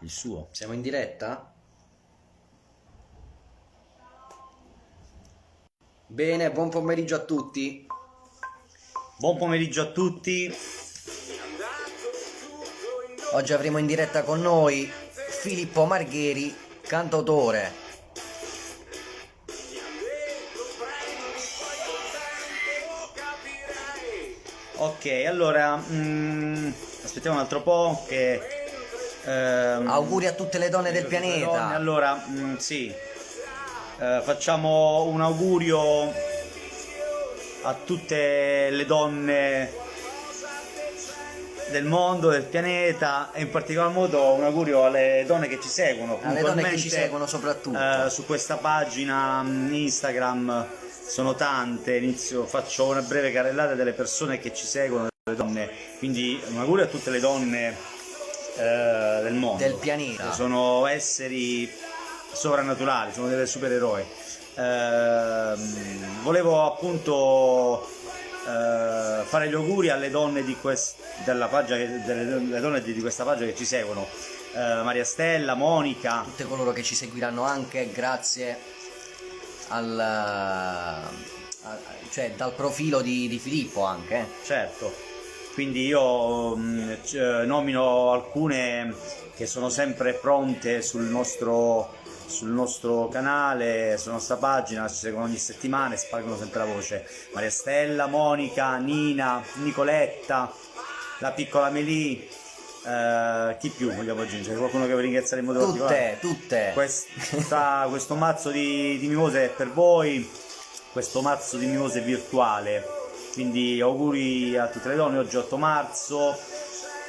il suo. Siamo in diretta? Bene, buon pomeriggio a tutti. Buon pomeriggio a tutti. Oggi avremo in diretta con noi Filippo Margheri, cantautore. Ok, allora aspettiamo un altro po' che Auguri a tutte le donne del tutte le donne. pianeta. Allora, sì, facciamo un augurio a tutte le donne del mondo, del pianeta, e in particolar modo un augurio alle donne che ci seguono. Alle donne che ci Puntualmente, seguono soprattutto. su questa pagina Instagram sono tante. Faccio una breve carrellata delle persone che ci seguono, delle donne, quindi un augurio a tutte le donne del mondo, Del pianeta. sono esseri sovrannaturali, sono delle supereroi. Volevo appunto fare gli auguri alle donne della pagina, delle donne di questa pagina che ci seguono, Maria Stella, Monica, Tutte coloro che ci seguiranno anche grazie cioè dal profilo di Filippo anche. certo. Quindi io nomino alcune che sono sempre pronte sul nostro canale, sulla nostra pagina, ci seguono ogni settimana e spargono sempre la voce. Maria Stella, Monica, Nina, Nicoletta, la piccola Melì, chi più vogliamo aggiungere? Qualcuno che vuoi ringraziare in modo particolare? Tutte. Questo mazzo di mimose è per voi, questo mazzo di mimose virtuale. Quindi auguri a tutte le donne. Oggi è 8 marzo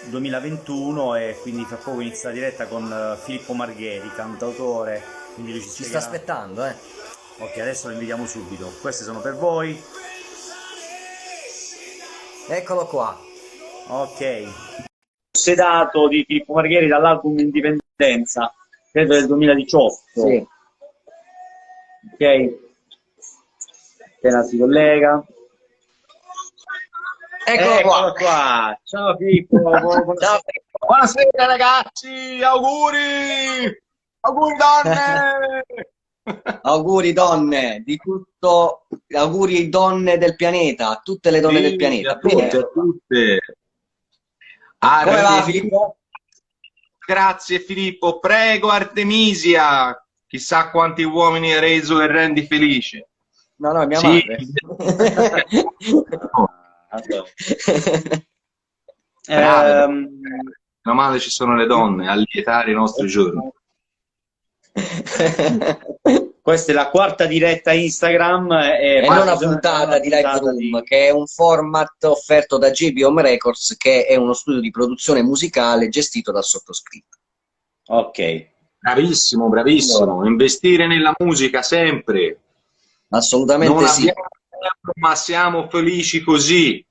2021 e quindi fra poco inizia la diretta con Filippo Margheri, cantautore. Quindi lui Ci sta aspettando, Ok, adesso lo invitiamo subito. Queste sono per voi. Eccolo qua. Ok. Sedato di Filippo Margheri dall'album Indipendenza, credo del 2018. Sì. Ok. Appena si collega. Eccolo qua. Ciao Filippo. Ciao. Buonasera ragazzi, auguri! Auguri donne! Auguri donne di tutto, auguri donne del pianeta, a tutte le donne Sì, del pianeta. a tutte, Bene. a tutte. Come va Filippo? Grazie Filippo, prego Artemisia, chissà quanti uomini hai reso e rendi felice. No, è mia Sì. madre. Meno male ci sono le donne a lietare i nostri giorni. Questa è la quarta diretta Instagram E non una puntata di Live Room, che è un format offerto da JB Home Records, che è uno studio di produzione musicale gestito dal sottoscritto. Ok. Bravissimo, bravissimo. Investire nella musica sempre. Assolutamente Non sì. abbiamo tempo, ma siamo felici così.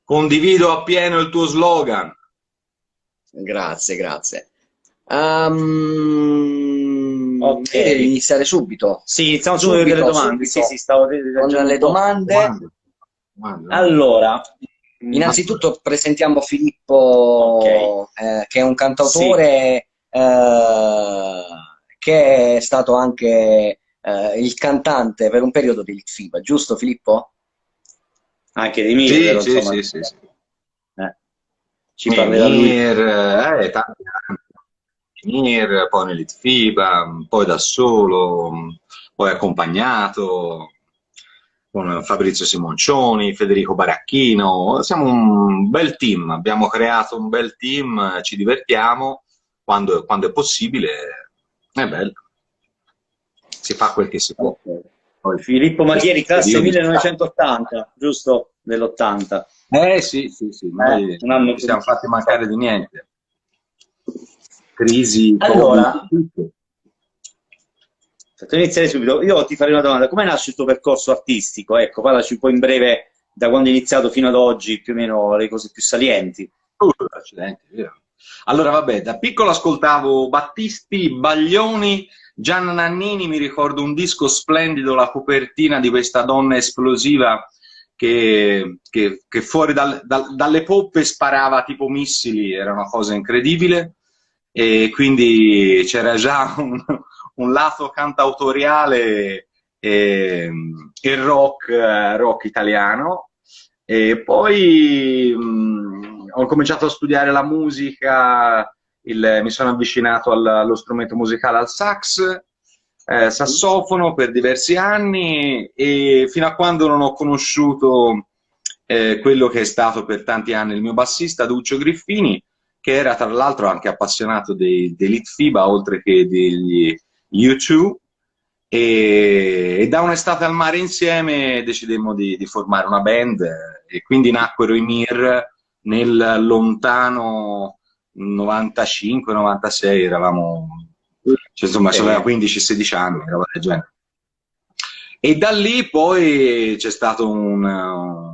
Condivido appieno il tuo slogan. Grazie, grazie. Ok. Devi iniziare subito. Sì, iniziamo subito con le domande. Subito. Sì, stavo Con leggendo le un po'. domande. Domande. Allora, Innanzitutto presentiamo Filippo, che è un cantautore che è stato anche il cantante per un periodo del FIBA, giusto Filippo? anche di Mir, Sì, insomma. sì. Ci parlerà lui. Tanti anni. Mir, poi nell'Itfiba, poi da solo, poi accompagnato con Fabrizio Simoncioni, Federico Baracchino. Siamo un bel team, abbiamo creato un bel team, ci divertiamo quando è possibile, è bello. Si fa quel che si può. Poi Filippo Margheri, classe Io- 1980, giusto? Dell'80. Sì, noi un anno non ci siamo fatti mancare di niente. Crisi, Allora, Covid, tutto. per iniziare subito, io ti farei una domanda: come nasce il tuo percorso artistico? Ecco, parlaci un po' in breve da quando hai iniziato fino ad oggi, più o meno le cose più salienti. Accidenti, vero. Allora, vabbè, da piccolo ascoltavo Battisti, Baglioni, Gian Nannini, mi ricordo un disco splendido, la copertina di questa donna esplosiva che fuori dalle poppe sparava tipo missili, era una cosa incredibile. e quindi c'era già un lato cantautoriale e rock italiano. E poi ho cominciato a studiare la musica, mi sono avvicinato allo strumento musicale, al sax, sassofono per diversi anni, e fino a quando non ho conosciuto quello che è stato per tanti anni il mio bassista, Duccio Griffini, che era tra l'altro anche appassionato dei Litfiba, oltre che degli U2, e da un'estate al mare insieme decidemmo di formare una band, e quindi nacquero i Mir nel lontano 95-96, eravamo, cioè, insomma, c'aveva 15-16 anni, roba del genere. E da lì poi c'è stato una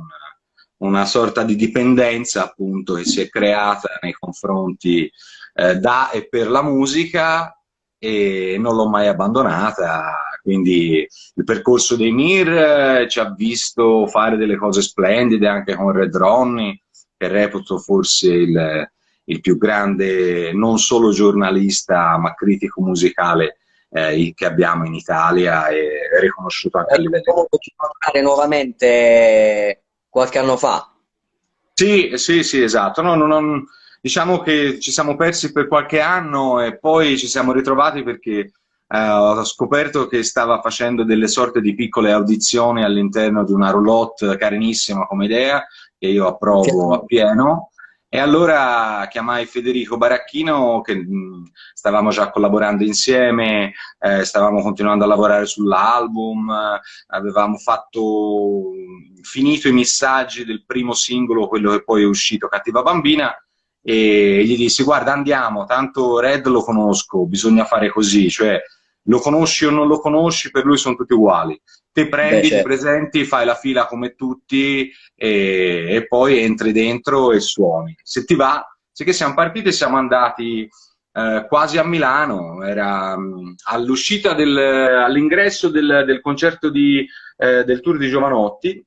sorta di dipendenza, appunto, che si è creata nei confronti da e per la musica, e non l'ho mai abbandonata. Quindi il percorso dei Mir ci ha visto fare delle cose splendide anche con Red Ronnie, che reputo forse il più grande non solo giornalista ma critico musicale che abbiamo in Italia, e è riconosciuto anche a livello internazionale. Nuovamente qualche anno fa. Sì, sì, sì, esatto. No, diciamo che ci siamo persi per qualche anno e poi ci siamo ritrovati perché ho scoperto che stava facendo delle sorte di piccole audizioni all'interno di una roulotte carinissima come idea, che io approvo appieno. E allora chiamai Federico Baracchino, che stavamo già collaborando insieme, stavamo continuando a lavorare sull'album, avevamo finito i missaggi del primo singolo, quello che poi è uscito, Cattiva Bambina, e gli dissi: guarda, andiamo, tanto Red lo conosco, bisogna fare così, cioè lo conosci o non lo conosci, per lui sono tutti uguali. Te prendi, certo, ti presenti, fai la fila come tutti e poi entri dentro e suoni. Se ti va, sì, che siamo partiti e siamo andati quasi a Milano, era all'uscita all'ingresso del concerto del tour di Giovanotti.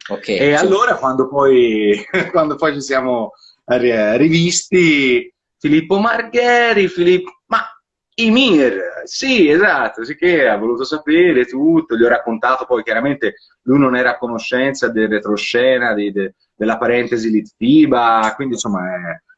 okay, E sì. allora quando poi ci siamo rivisti, Filippo Margheri, ma i Mir, sì, esatto, sì, che ha voluto sapere tutto, gli ho raccontato, poi chiaramente lui non era a conoscenza del retroscena, della parentesi Litfiba, quindi insomma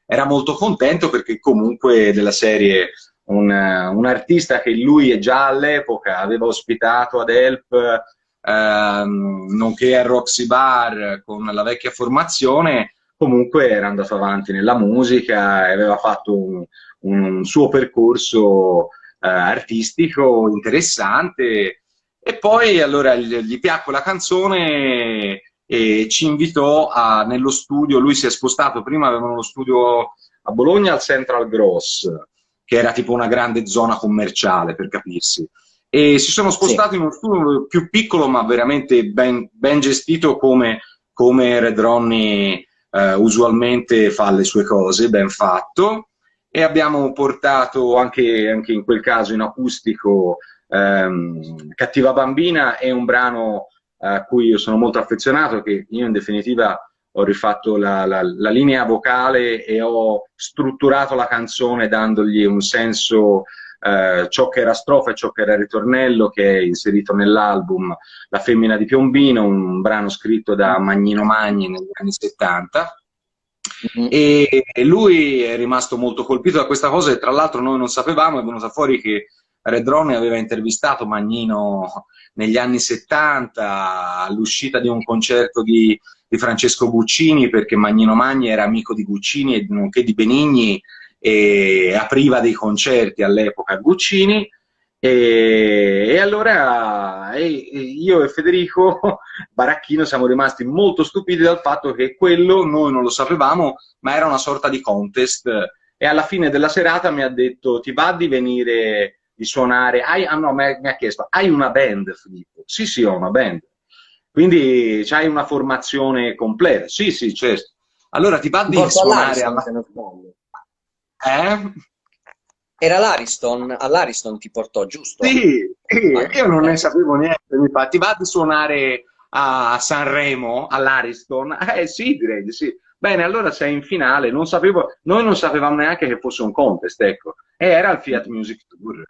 era molto contento, perché comunque della serie un artista che lui già all'epoca aveva ospitato ad Help, nonché a Roxy Bar con la vecchia formazione, comunque era andato avanti nella musica e aveva fatto un suo percorso artistico interessante. E poi allora gli piacque la canzone e ci invitò nello studio. Lui si è spostato, prima avevano lo studio a Bologna al Central Gross, che era tipo una grande zona commerciale, per capirsi, e si sono spostati in uno studio più piccolo ma veramente ben gestito, come Red Ronnie usualmente fa le sue cose, ben fatto. E abbiamo portato anche in quel caso in acustico Cattiva Bambina, è un brano a cui io sono molto affezionato, che io in definitiva ho rifatto la linea vocale e ho strutturato la canzone dandogli un senso, ciò che era strofa e ciò che era ritornello, che è inserito nell'album La femmina di Piombino, un brano scritto da Magnino Magni negli anni 70. E lui è rimasto molto colpito da questa cosa, e tra l'altro noi non sapevamo, è venuta fuori che Red Ronnie aveva intervistato Magnino negli anni 70 all'uscita di un concerto di Francesco Guccini, perché Magnino Magni era amico di Guccini e nonché di Benigni, e apriva dei concerti all'epoca a Guccini. E allora io e Federico Baracchino siamo rimasti molto stupiti dal fatto che quello noi non lo sapevamo, ma era una sorta di contest. E alla fine della serata mi ha detto: ti va di venire, di suonare? No, mi ha chiesto: hai una band, Filippo? Sì, sì, ho una band. Quindi c'hai una formazione completa? Sì, sì, certo. Allora ti va di suonare alla... se non sbaglio. Eh? Era l'Ariston, all'Ariston ti portò, giusto? Sì, io non ne sapevo niente, mi fa: ti va di suonare a Sanremo, all'Ariston? Sì, direi di sì. Bene, allora sei in finale, non sapevo, noi non sapevamo neanche che fosse un contest, ecco, e era il Fiat Music Tour.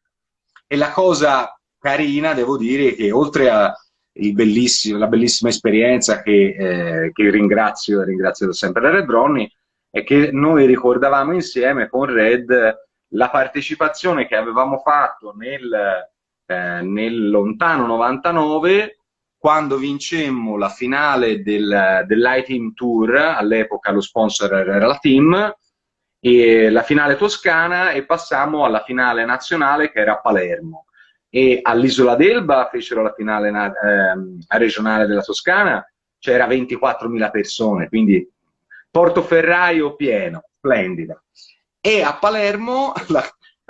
E la cosa carina, devo dire, è che oltre a la bellissima esperienza che ringrazio, e ringrazio sempre Red Ronnie, è che noi ricordavamo insieme con Red la partecipazione che avevamo fatto nel lontano 99, quando vincemmo la finale dell'I-Team Tour, all'epoca lo sponsor era la Team, e la finale toscana, e passammo alla finale nazionale che era a Palermo. E all'Isola d'Elba fecero la finale regionale della Toscana, c'era 24.000 persone, quindi Portoferraio pieno, splendida. E a Palermo la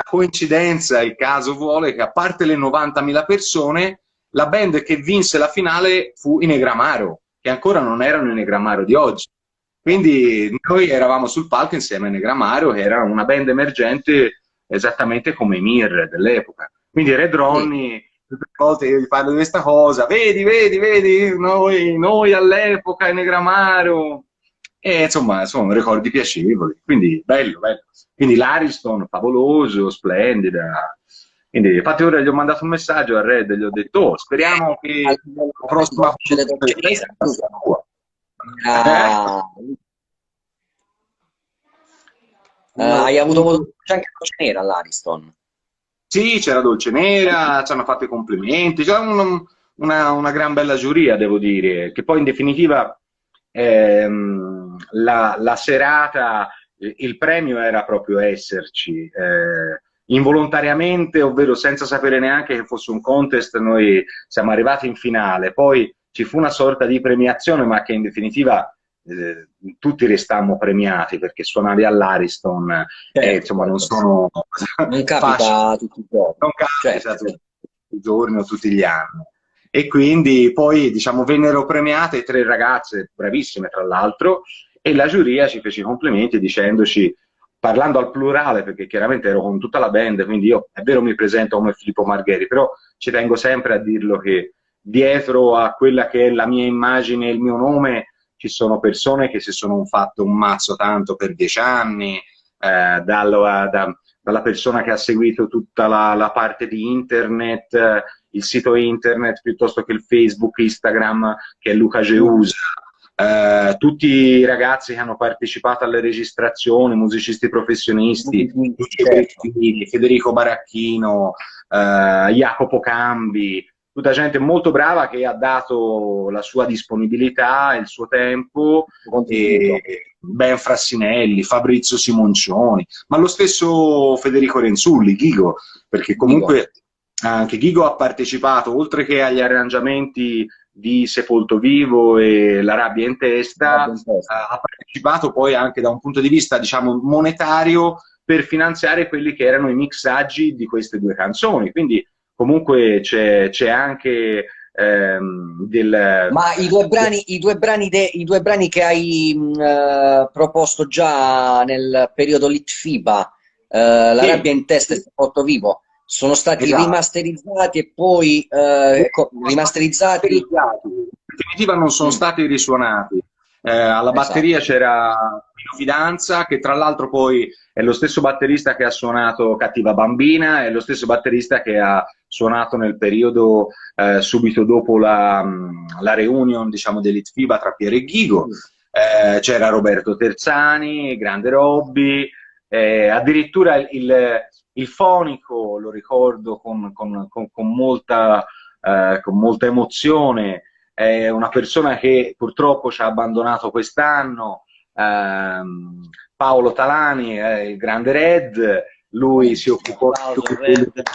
coincidenza, il caso vuole che a parte le 90.000 persone, la band che vinse la finale fu i Negramaro, che ancora non erano i Negramaro di oggi. Quindi noi eravamo sul palco insieme a Negramaro, che era una band emergente esattamente come i Mir dell'epoca. Quindi Red Ronnie, tutte le volte io gli parlo di questa cosa, vedi, noi all'epoca i Negramaro. E insomma, sono ricordi piacevoli, quindi bello, bello. Quindi l'Ariston, favoloso, splendida. Quindi, infatti ora gli ho mandato un messaggio a Red, gli ho detto, oh, speriamo che la prossima festa sia tua. Hai avuto c'è anche Dolce Nera all'Ariston. Sì, c'era Dolce Nera, ci hanno fatto i complimenti, c'era una gran bella giuria, devo dire, che poi in definitiva la serata, il premio era proprio esserci. Involontariamente, ovvero senza sapere neanche che fosse un contest, noi siamo arrivati in finale, poi ci fu una sorta di premiazione, ma che in definitiva tutti restammo premiati perché suonavi all'Ariston, insomma non sono Non capita facili, tutti i giorni. non capita Certo. tutti i giorni o tutti gli anni. E quindi poi diciamo vennero premiate 3 ragazze bravissime tra l'altro, e la giuria ci fece i complimenti dicendoci, parlando al plurale, perché chiaramente ero con tutta la band, quindi io è vero mi presento come Filippo Margheri, però ci tengo sempre a dirlo che dietro a quella che è la mia immagine e il mio nome ci sono persone che si sono fatto un mazzo tanto per 10 anni, dalla persona che ha seguito tutta la parte di internet, il sito internet, piuttosto che il Facebook, Instagram, che è Luca Geusa, tutti i ragazzi che hanno partecipato alle registrazioni, musicisti professionisti, Federico Baracchino, Jacopo Cambi, tutta gente molto brava che ha dato la sua disponibilità, il suo tempo, e Ben Frassinelli, Fabrizio Simoncioni, ma lo stesso Federico Renzulli, Ghigo, perché comunque anche Ghigo ha partecipato, oltre che agli arrangiamenti di Sepolto Vivo e La rabbia in testa, ha partecipato poi anche da un punto di vista, diciamo, monetario per finanziare quelli che erano i mixaggi di queste 2 canzoni, quindi comunque c'è anche Ma i due brani che hai proposto già nel periodo Litfiba, La rabbia in testa e Sepolto Vivo, sono stati rimasterizzati e poi rimasterizzati. In definitiva non sono stati risuonati. Alla batteria c'era Pino Fidanza, che tra l'altro poi è lo stesso batterista che ha suonato Cattiva Bambina, è lo stesso batterista che ha suonato nel periodo subito dopo la reunion, diciamo, dell'Itfiba tra Piero e Ghigo. C'era Roberto Terzani, grande Robby, addirittura il fonico, lo ricordo con molta emozione, è una persona che purtroppo ci ha abbandonato quest'anno, Paolo Talani, il grande Red, lui si occupò sempre.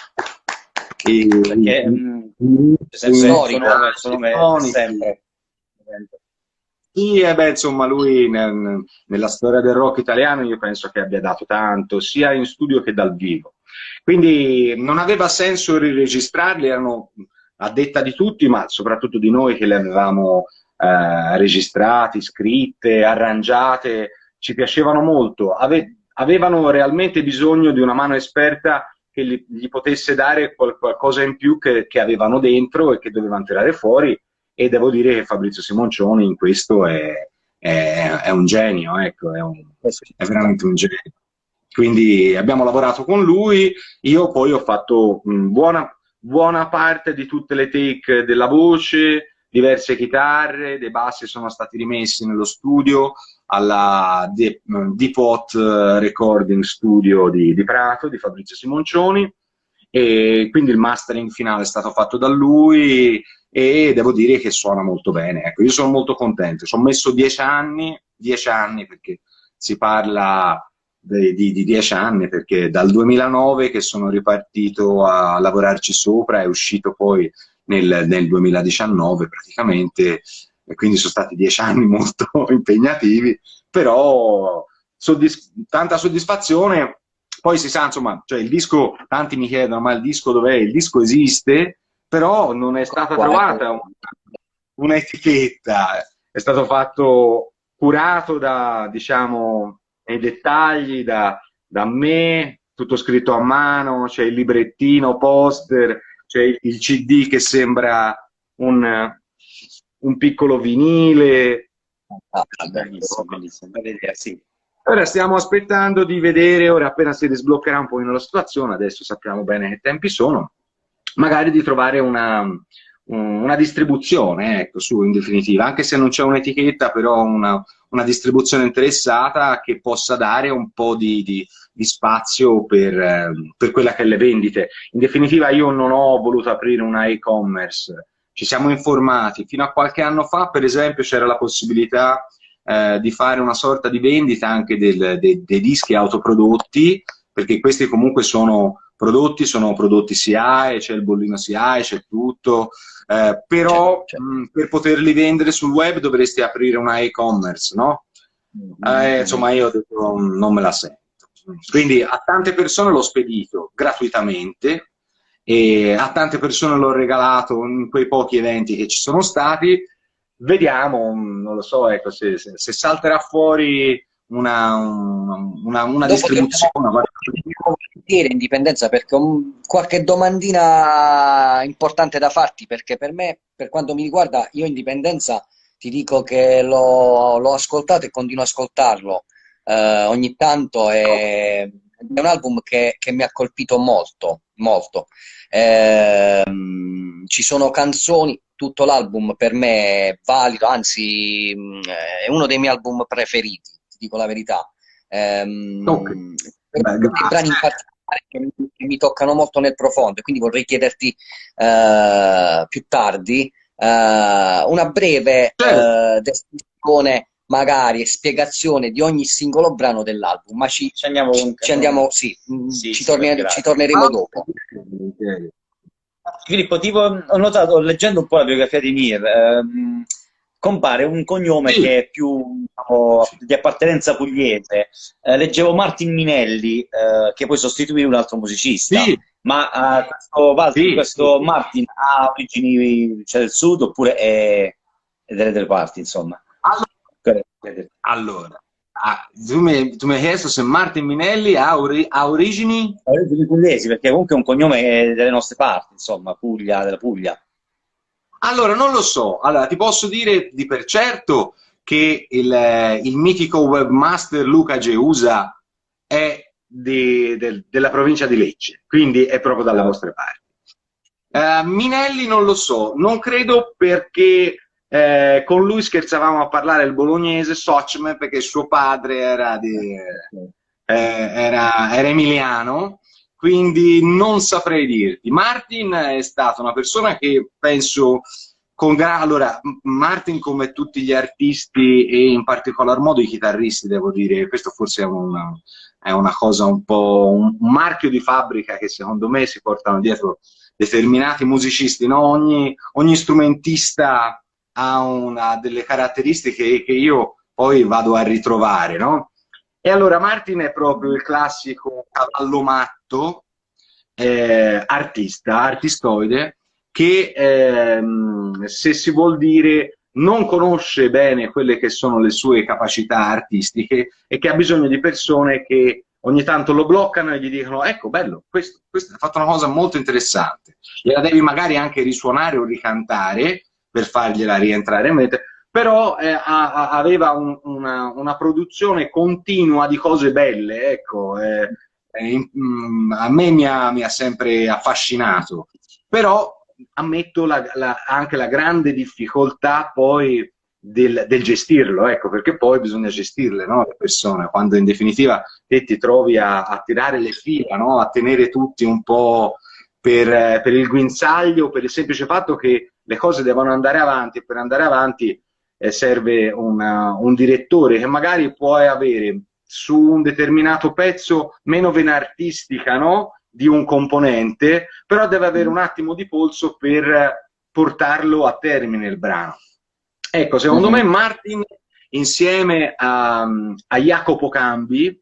Sì, insomma, lui nella storia del rock italiano io penso che abbia dato tanto, sia in studio che dal vivo. Quindi non aveva senso riregistrarli, erano a detta di tutti, ma soprattutto di noi che le avevamo registrati, scritte, arrangiate, ci piacevano molto. Avevano realmente bisogno di una mano esperta che gli potesse dare qualcosa in più che avevano dentro e che dovevano tirare fuori. E devo dire che Fabrizio Simoncioni in questo è è un genio, ecco, è veramente un genio. Quindi abbiamo lavorato con lui, io poi ho fatto buona parte di tutte le take della voce, diverse chitarre, dei bassi sono stati rimessi nello studio alla Deepot Recording Studio di Prato, di Fabrizio Simoncioni, e quindi il mastering finale è stato fatto da lui e devo dire che suona molto bene. Ecco, io sono molto contento, ci ho messo 10 anni perché si parla di 10 anni, perché dal 2009 che sono ripartito a lavorarci sopra, è uscito poi nel 2019 praticamente, e quindi sono stati 10 anni molto impegnativi, però tanta soddisfazione. Poi si sa, insomma, cioè il disco, tanti mi chiedono, ma il disco dov'è? Il disco esiste, però non è stata trovata un'etichetta, è stato fatto, curato da, diciamo, nei dettagli, da me, tutto scritto a mano, c'è il librettino, poster, c'è il CD che sembra un piccolo vinile. Bellissimo, bellissimo, bella idea, sì. Ora stiamo aspettando di vedere, ora appena si risbloccherà un po' la situazione, adesso sappiamo bene che tempi sono, magari di trovare una distribuzione, ecco, su, in definitiva, anche se non c'è un'etichetta, però una distribuzione interessata che possa dare un po' di spazio per quella che è le vendite. In definitiva io non ho voluto aprire una e-commerce, ci siamo informati, fino a qualche anno fa per esempio c'era la possibilità di fare una sorta di vendita anche dei dischi autoprodotti, perché questi comunque sono prodotti SIAE, c'è il bollino SIAE, c'è tutto, però certo. Per poterli vendere sul web dovresti aprire una e-commerce, no? Insomma, io ho detto, non me la sento. Quindi a tante persone l'ho spedito gratuitamente e a tante persone l'ho regalato in quei pochi eventi che ci sono stati. Vediamo, non lo so, ecco, se salterà fuori una distribuzione. Volentieri in dipendenza, perché ho qualche domandina importante da farti, perché per me, per quanto mi riguarda, io in dipendenza ti dico che l'ho ascoltato e continuo a ascoltarlo ogni tanto, è un album che mi ha colpito molto, molto. Ci sono canzoni, tutto l'album per me è valido, anzi è uno dei miei album preferiti, ti dico la verità. Okay. Però Beh, dei brani in particolare che mi toccano molto nel profondo, quindi vorrei chiederti più tardi una breve certo. descrizione, magari, e spiegazione di ogni singolo brano dell'album, ma Ci andiamo comunque. sì, Sì, ci sì, per ci gradi. torneremo dopo. Filippo, tipo, ho notato, leggendo un po' la biografia di Mir, compare un cognome Sì, che è più, diciamo, di appartenenza pugliese. Leggevo Martin Minelli, che poi sostituì un altro musicista. sì, Ma questo sì. Martin ha origini, cioè, del sud oppure è delle parti, insomma? Allora, tu mi hai chiesto se Martin Minelli ha origini? Origini pugliesi, perché comunque è un cognome delle nostre parti, insomma, Puglia, della Puglia. Allora, non lo so. Allora, ti posso dire di per certo che il mitico webmaster Luca Geusa è della provincia di Lecce, quindi è proprio dalle vostre parti. Minelli non lo so, non credo, perché con lui scherzavamo a parlare il bolognese, Socme, perché suo padre era emiliano, quindi non saprei dirti. Martin è stata una persona che penso allora, Martin, come tutti gli artisti e in particolar modo i chitarristi, devo dire, questo forse è una cosa un po' un marchio di fabbrica che secondo me si portano dietro determinati musicisti, no? Ogni strumentista ha delle caratteristiche che io poi vado a ritrovare, no? E allora Martin è proprio il classico cavallo matto, artistoide, che se si vuol dire non conosce bene quelle che sono le sue capacità artistiche e che ha bisogno di persone che ogni tanto lo bloccano e gli dicono: ecco, bello, questo ha fatto una cosa molto interessante, gliela devi magari anche risuonare o ricantare per fargliela rientrare in mente, però aveva una produzione continua di cose belle, ecco, a me mi ha sempre affascinato, però ammetto anche la grande difficoltà poi del gestirlo, ecco, perché poi bisogna gestirle, no, le persone, quando in definitiva te ti trovi a tirare le fila, no, a tenere tutti un po' per il guinzaglio, per il semplice fatto che le cose devono andare avanti, e per andare avanti serve un direttore che magari può avere su un determinato pezzo meno vena artistica, no, di un componente, però deve avere un attimo di polso per portarlo a termine il brano. Ecco, secondo me Martin, insieme a Jacopo Cambi,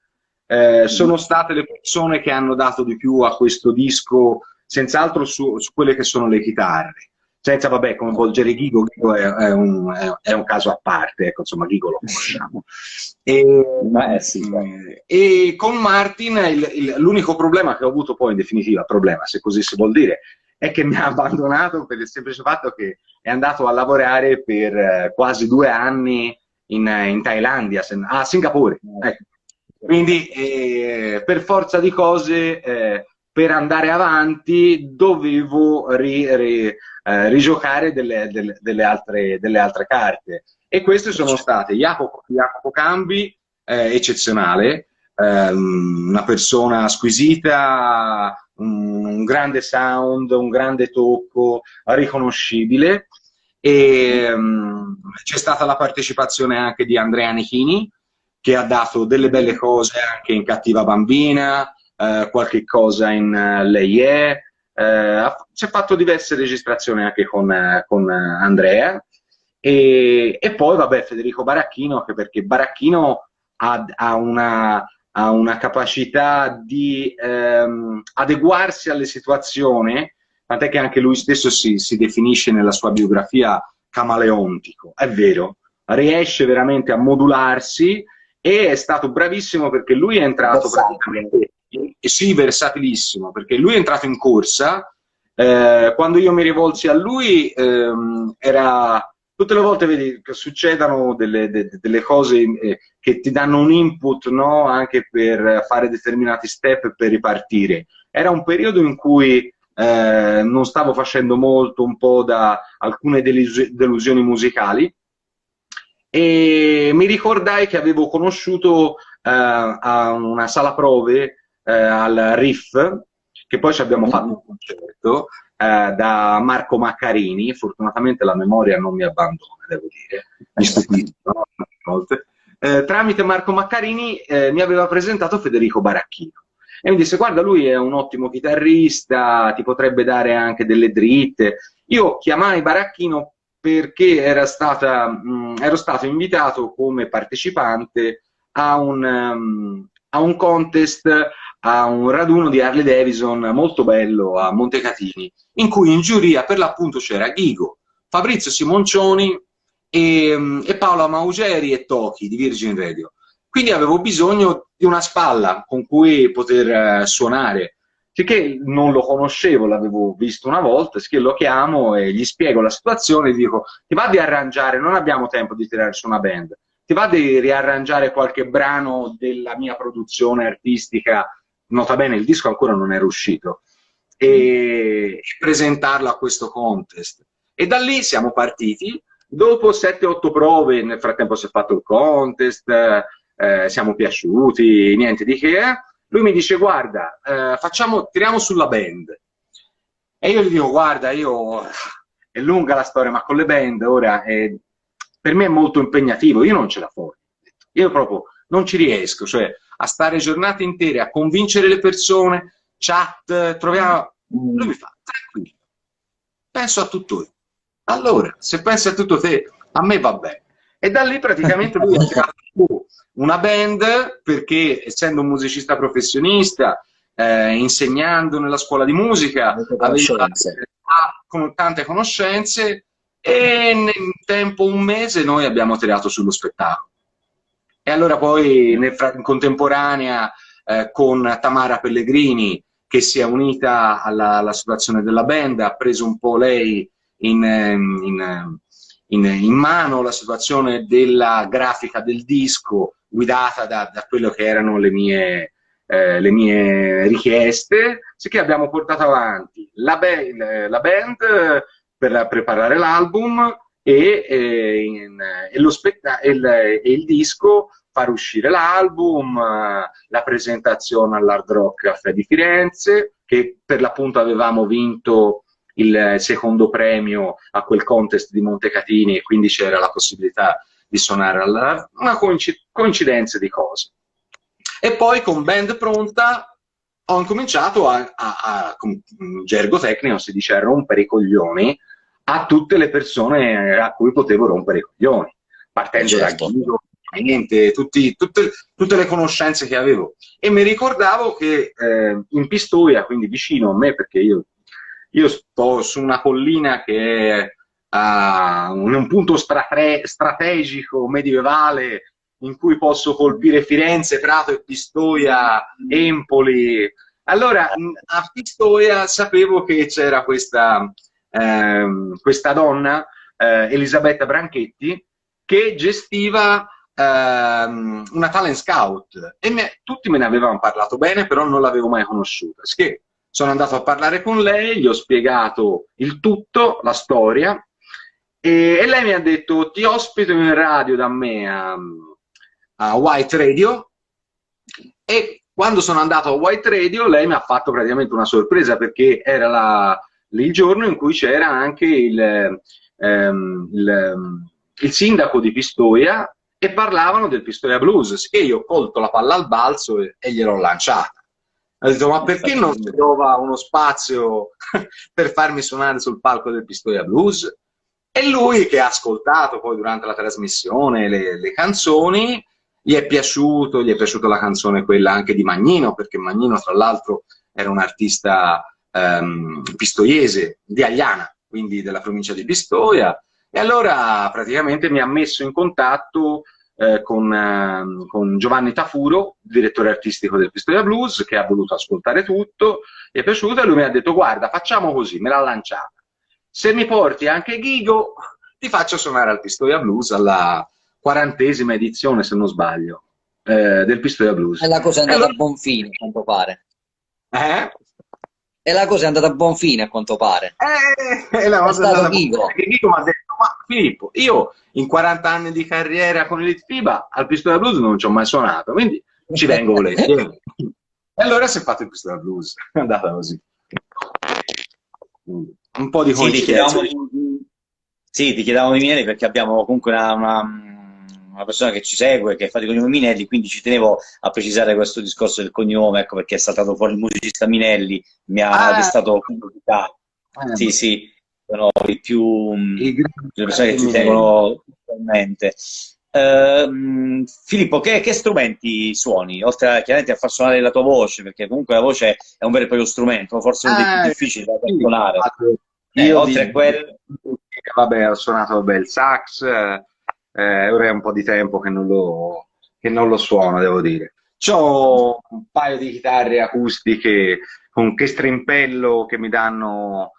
sono state le persone che hanno dato di più a questo disco, senz'altro su quelle che sono le chitarre. Senza, vabbè, coinvolgere Ghigo, Ghigo è un caso a parte, ecco, insomma, Ghigo lo conosciamo. E con Martin l'unico problema che ho avuto poi, in definitiva, problema, se così si vuol dire, è che mi ha abbandonato per il semplice fatto che è andato a lavorare per quasi 2 anni in Thailandia, a Singapore. Ecco. Quindi, per forza di cose, per andare avanti, dovevo rigiocare delle altre carte. E queste sono state Jacopo Cambi, eccezionale, una persona squisita, un grande sound, un grande tocco, riconoscibile, e c'è stata la partecipazione anche di Andrea Nichini, che ha dato delle belle cose anche in Cattiva Bambina, qualche cosa in Lei è, si è fatto diverse registrazioni anche con Andrea, e poi vabbè Federico Baracchino, che perché Baracchino ha una capacità di adeguarsi alle situazioni, tant'è che anche lui stesso si definisce nella sua biografia camaleontico, è vero, riesce veramente a modularsi, e è stato bravissimo perché lui è entrato praticamente, sì, versatilissimo, perché lui è entrato in corsa, quando io mi rivolsi a lui era... Tutte le volte vedi che succedano delle cose che ti danno un input, no? Anche per fare determinati step per ripartire. Era un periodo in cui non stavo facendo molto, un po' da alcune delusioni musicali, e mi ricordai che avevo conosciuto a una sala prove al Riff, che poi ci abbiamo fatto un concerto, da Marco Maccarini. Fortunatamente la memoria non mi abbandona, devo dire, mi stupisco, no? Tramite Marco Maccarini mi aveva presentato Federico Baracchino e mi disse: guarda, lui è un ottimo chitarrista, ti potrebbe dare anche delle dritte. Io chiamai Baracchino perché ero stato invitato come partecipante a un contest, a un raduno di Harley Davidson molto bello a Montecatini, in cui in giuria per l'appunto c'era Ghigo, Fabrizio Simoncioni e Paola Maugeri e Tochi di Virgin Radio. Quindi avevo bisogno di una spalla con cui poter suonare, che non lo conoscevo, l'avevo visto una volta, che lo chiamo e gli spiego la situazione e dico: ti va di arrangiare, non abbiamo tempo di tirare su una band, ti va di riarrangiare qualche brano della mia produzione artistica, nota bene il disco ancora non era uscito, e presentarlo a questo contest. E da lì siamo partiti. Dopo 7-8 prove, nel frattempo si è fatto il contest, siamo piaciuti, niente di che. Lui mi dice: guarda, tiriamo sulla band. E io gli dico: guarda, è lunga la storia, ma con le band ora per me è molto impegnativo, io non ce la faccio. Io proprio non ci riesco, cioè a stare giornate intere a convincere le persone, chat, troviamo... Lui mi fa: tranquillo, penso a tutto io. Allora, se pensi a tutto te, a me va bene. E da lì praticamente lui ha tirato su una band, perché essendo un musicista professionista, insegnando nella scuola di musica, aveva tante conoscenze, e nel tempo, un mese, noi abbiamo tirato sullo spettacolo. E allora poi in contemporanea con Tamara Pellegrini, che si è unita alla situazione della band, ha preso un po' lei in in mano la situazione della grafica del disco, guidata da quello che erano le mie richieste, sicché abbiamo portato avanti la band per preparare l'album e il disco, far uscire l'album, la presentazione all'Hard Rock Caffè di Firenze, che per l'appunto avevamo vinto il secondo premio a quel contest di Montecatini e quindi c'era la possibilità di suonare una coincidenza di cose. E poi con band pronta ho incominciato con gergo tecnico si dice, a rompere i coglioni a tutte le persone a cui potevo rompere i coglioni, partendo da Guido, tutte le conoscenze che avevo. E mi ricordavo che in Pistoia, quindi vicino a me, perché io sto su una collina che è un punto strategico medievale in cui posso colpire Firenze, Prato e Pistoia, Empoli. Allora, a Pistoia sapevo che c'era questa donna, Elisabetta Branchetti, che gestiva una talent scout e tutti me ne avevano parlato bene, però non l'avevo mai conosciuta. Che sono andato a parlare con lei, gli ho spiegato il tutto, la storia, e lei mi ha detto: ti ospito in radio da me a White Radio. E quando sono andato a White Radio lei mi ha fatto praticamente una sorpresa, perché era il giorno in cui c'era anche il sindaco di Pistoia e parlavano del Pistoia Blues, che io ho colto la palla al balzo e gliel'ho lanciata. Ho detto: ma perché non si trova uno spazio per farmi suonare sul palco del Pistoia Blues? E lui, che ha ascoltato poi durante la trasmissione le canzoni, gli è piaciuta la canzone quella anche di Magnino, perché Magnino tra l'altro era un artista pistoiese, di Agliana, quindi della provincia di Pistoia, e allora praticamente mi ha messo in contatto con Giovanni Tafuro, direttore artistico del Pistoia Blues, che ha voluto ascoltare tutto, gli è piaciuto e lui mi ha detto: guarda, facciamo così, me l'ha lanciata. Se mi porti anche Ghigo, ti faccio suonare al Pistoia Blues alla 40ª edizione, se non sbaglio, del Pistoia Blues. E la cosa è andata a buon fine, a quanto pare. E la cosa è andata a buon fine, a quanto pare. La cosa è andata a buon fine. Ghigo mi ha detto: ma Filippo, io in 40 anni di carriera con Elite FIBA al Pistoia Blues non ci ho mai suonato, quindi ci vengo volentieri. E allora si è fatto il Pistoia Blues, è andata così. Un po' di coincidenza. Sì, ti chiedevamo di Minelli perché abbiamo comunque una persona che ci segue, che fa di cognome Minelli, quindi ci tenevo a precisare questo discorso del cognome, ecco perché è saltato fuori il musicista Minelli, mi ha destato curiosità. Sì, sì, sono i più le persone che ci seguono attualmente. Filippo, che strumenti suoni? Oltre chiaramente a far suonare la tua voce, perché comunque la voce è un vero e proprio strumento, forse uno dei più difficili da suonare. Oltre a quello... Vabbè, ho suonato il sax, ora è un po' di tempo che non lo suono, devo dire. C'ho un paio di chitarre acustiche che strimpello, che mi danno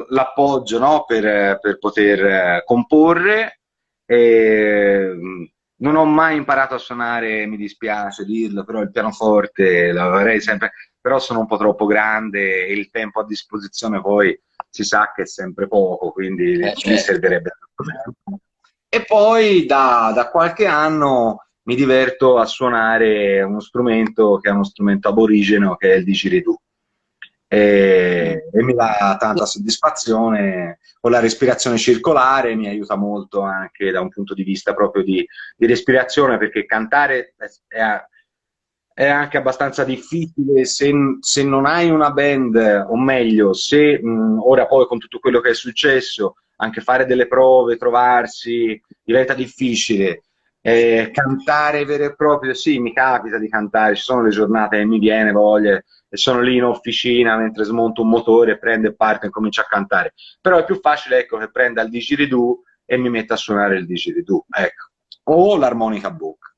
l'appoggio, no? per poter comporre. Non ho mai imparato a suonare, mi dispiace dirlo, però il pianoforte lo avrei sempre, però sono un po' troppo grande e il tempo a disposizione poi si sa che è sempre poco, quindi mi servirebbe tanto. E poi da qualche anno mi diverto a suonare uno strumento che è uno strumento aborigeno, che è il didgeridoo. E mi dà tanta soddisfazione. Con la respirazione circolare mi aiuta molto anche da un punto di vista proprio di respirazione, perché cantare è anche abbastanza difficile se non hai una band, o meglio, se ora poi con tutto quello che è successo, anche fare delle prove, trovarsi, diventa difficile. Cantare vero e proprio, sì, mi capita di cantare, ci sono le giornate che mi viene voglia e sono lì in officina mentre smonto un motore, prendo e parto e comincio a cantare. Però è più facile, ecco, che prenda il didgeridoo e mi metta a suonare il didgeridoo, ecco. O l'armonica bocca.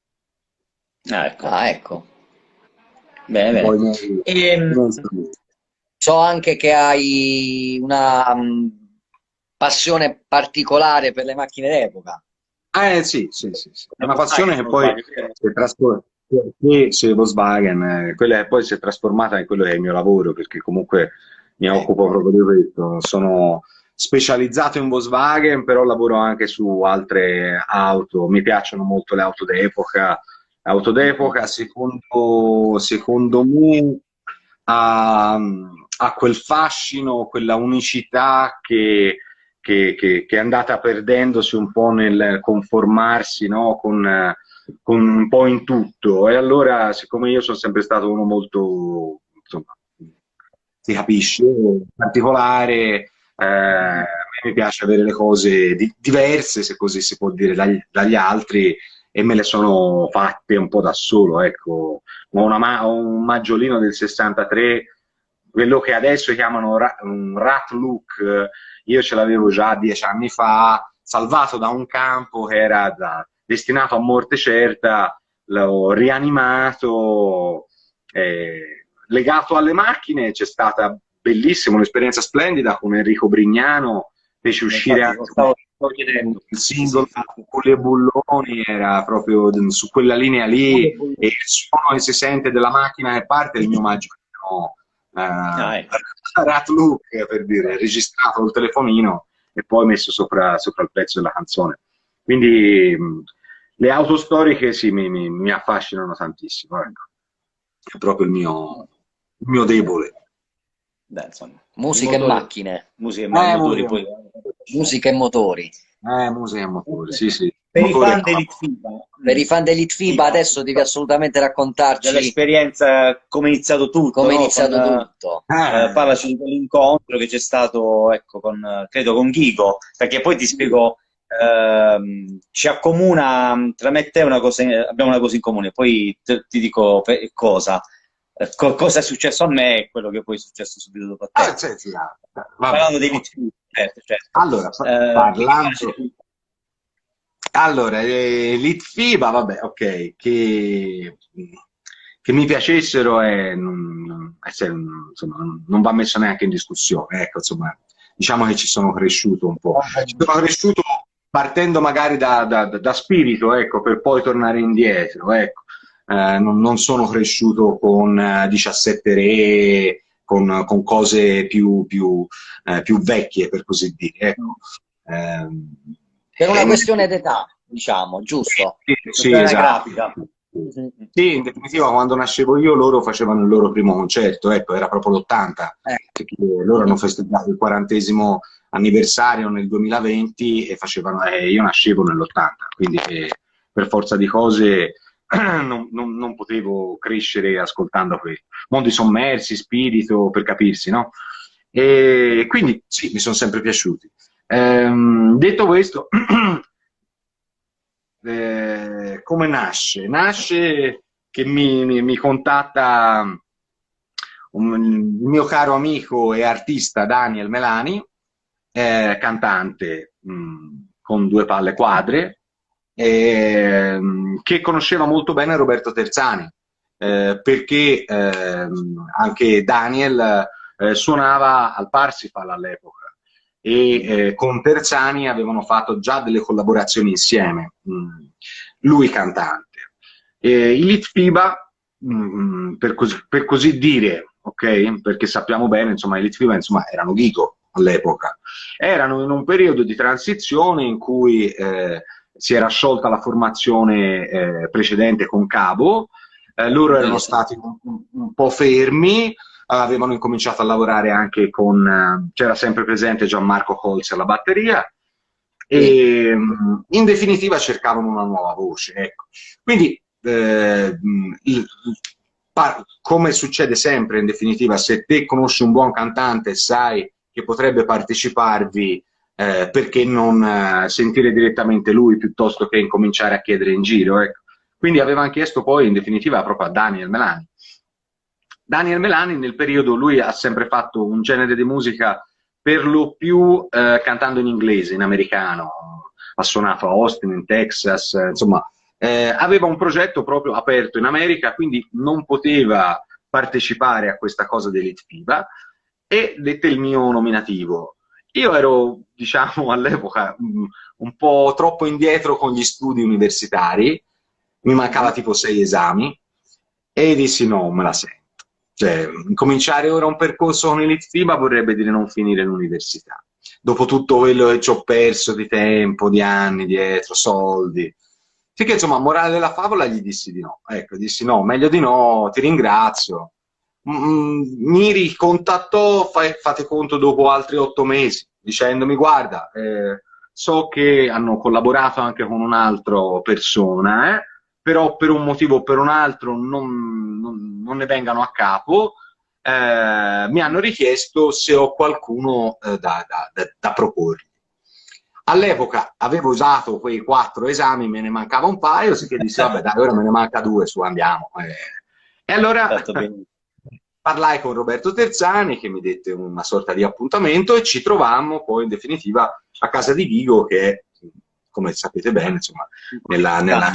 Ecco. Bene. So anche che hai passione particolare per le macchine d'epoca. Sì, sì, sì, sì. È una passione che poi si è trasformata, sì, Volkswagen, quella che poi si è trasformata in quello che è il mio lavoro, perché comunque mi occupo proprio di questo. Sono specializzato in Volkswagen, però lavoro anche su altre auto. Mi piacciono molto le auto d'epoca. Auto d'epoca, secondo me, ha, ha quel fascino, quella unicità che è andata perdendosi un po' nel conformarsi, no? Con un po' in tutto. E allora, siccome io sono sempre stato uno molto, insomma, si capisce, particolare, a me piace avere le cose diverse, se così si può dire, dagli altri, e me le sono fatte un po' da solo, ecco. Ho un maggiolino del 63, quello che adesso chiamano un rat look, io ce l'avevo già 10 anni fa, salvato da un campo che era destinato a morte certa, l'ho rianimato, legato alle macchine. C'è stata bellissima, un'esperienza splendida con Enrico Brignano, fece uscire Infatti, anche stavo chiedendo. il singolo Culi e Bulloni, era proprio su quella linea lì, e il suono che si sente della macchina che parte è il mio maggiolino, Ecco. Rat Look, per dire, registrato col telefonino e poi messo sopra il pezzo della canzone. Quindi le auto storiche sì, mi affascinano tantissimo, ecco. È proprio il mio debole. Beh, insomma, Musica e macchine, musica e motori, Musica, poi musica e motori. musica e motori, sì, sì. per i Motore fan e dell'Itfiba, Per i fan dell'Itfiba adesso devi assolutamente raccontarci dell'esperienza, come è iniziato tutto, come è no? iniziato tutto. Parlaci di quell'incontro che c'è stato, ecco, credo con Ghigo, perché poi ti spiego, ci accomuna, tra me e te abbiamo una cosa in comune, poi ti dico cosa. Cosa è successo a me e quello che poi è successo subito dopo a te. sì, sì, Parlando dei Litfiba, certo, certo. allora, allora, l'Itfiba, vabbè, ok, che mi piacessero insomma, non va messo neanche in discussione, ecco, insomma, diciamo che ci sono cresciuto un po'. Ci sono cresciuto partendo magari da spirito, ecco, per poi tornare indietro, ecco. Non sono cresciuto con 17 re, con cose più vecchie, per così dire, ecco. Per una questione d'età, diciamo, giusto? Sì, esatto. Sì, in definitiva, quando nascevo io, loro facevano il loro primo concerto, ecco, era proprio l'80, perché loro hanno festeggiato il 40° anniversario nel 2020 e io nascevo nell'80, quindi per forza di cose non potevo crescere ascoltando quello. Mondi sommersi, spirito, per capirsi, no? E quindi sì, mi sono sempre piaciuti. Detto questo, come nasce? Nasce che mi contatta il mio caro amico e artista Daniel Melani, cantante con 2 palle quadre, che conosceva molto bene Roberto Terzani, perché anche Daniel suonava al Parsifal all'epoca e con Terzani avevano fatto già delle collaborazioni insieme, lui cantante. I Litfiba, per così dire, ok? Perché sappiamo bene, insomma, i Litfiba, insomma, erano Ghigo all'epoca. Erano in un periodo di transizione in cui si era sciolta la formazione precedente con Cabo, loro erano stati un po' fermi, avevano incominciato a lavorare anche c'era sempre presente Gianmarco Colzi alla batteria, e in definitiva cercavano una nuova voce, ecco. Quindi come succede sempre, in definitiva, se te conosci un buon cantante e sai che potrebbe parteciparvi, perché non sentire direttamente lui piuttosto che incominciare a chiedere in giro, ecco. Quindi avevano chiesto poi in definitiva proprio a Daniel Melani. Daniel Melani nel periodo, lui ha sempre fatto un genere di musica per lo più cantando in inglese, in americano, ha suonato a Austin, in Texas, insomma, aveva un progetto proprio aperto in America, quindi non poteva partecipare a questa cosa dell'Itfiba, e dette il mio nominativo. io ero, diciamo, all'epoca un po' troppo indietro con gli studi universitari, mi mancava tipo 6 esami, e dissi no, me la sento. Cioè, cominciare ora un percorso con Elite FIBA vorrebbe dire non finire l'università. Dopo tutto quello che ci ho perso di tempo, di anni dietro, soldi. Sì che, insomma, morale della favola gli dissi di no. Ecco, dissi no, meglio di no, ti ringrazio. Mi ricontattò, fate conto, dopo altri 8 mesi, dicendomi, guarda, so che hanno collaborato anche con un'altra persona, però per un motivo o per un altro non ne vengano a capo. Mi hanno richiesto se ho qualcuno da proporre. All'epoca avevo usato quei 4 esami, me ne mancava un paio, sicché dissi, vabbè, dai, ora me ne manca 2, su, andiamo. E allora parlai con Roberto Terzani, che mi dette una sorta di appuntamento, e ci trovammo poi in definitiva a casa di Ghigo, che è, come sapete bene, insomma, nella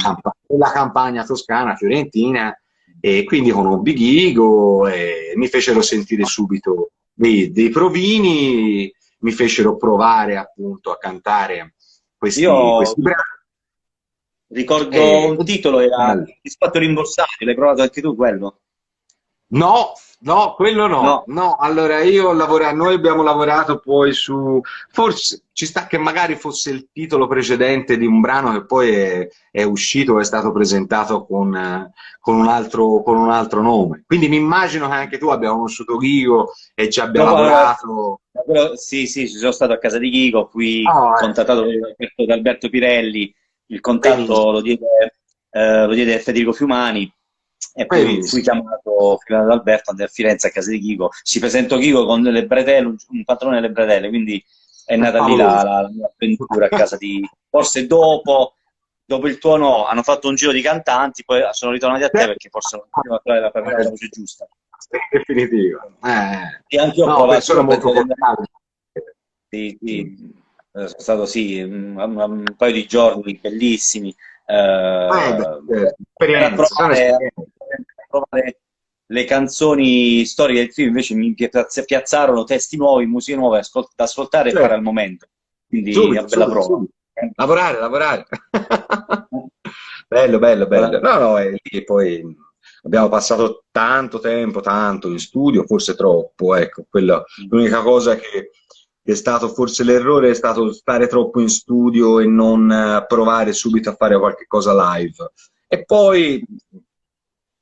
campagna toscana, fiorentina, e quindi conobbi Ghigo e mi fecero sentire subito dei provini, mi fecero provare appunto a cantare questi brani. Ricordo un titolo, era Il fatto rimborsato, l'hai provato anche tu quello? No, no, quello no. No, allora noi abbiamo lavorato poi forse ci sta che magari fosse il titolo precedente di un brano che poi è uscito, è stato presentato con un altro nome. Quindi mi immagino che anche tu abbia conosciuto Ghigo e ci abbia lavorato. Sì, ci sono stato a casa di Ghigo, qui contattato da Alberto Pirelli, il contatto lo diede Federico Fiumani. E poi fui chiamato da Alberto, andai a Firenze a casa di Ghigo, si presentò Ghigo con delle bretelle, un pantalone e le bretelle, quindi è nata lì la mia avventura a casa di... Forse dopo il tuo no, hanno fatto un giro di cantanti, poi sono ritornati a te perché forse non potevano trovare la voce giusta. Definitivo. E anche io ho provato sono molto sì, sono stato un paio di giorni bellissimi. Per provare le canzoni storiche del film, invece mi piazzarono testi nuovi, musiche nuove da ascoltare e fare al momento, quindi una bella prova. Lavorare. bello. No, e poi abbiamo passato tanto tempo in studio, forse troppo, ecco, l'unica cosa che è stato forse l'errore è stato stare troppo in studio e non provare subito a fare qualche cosa live. E poi,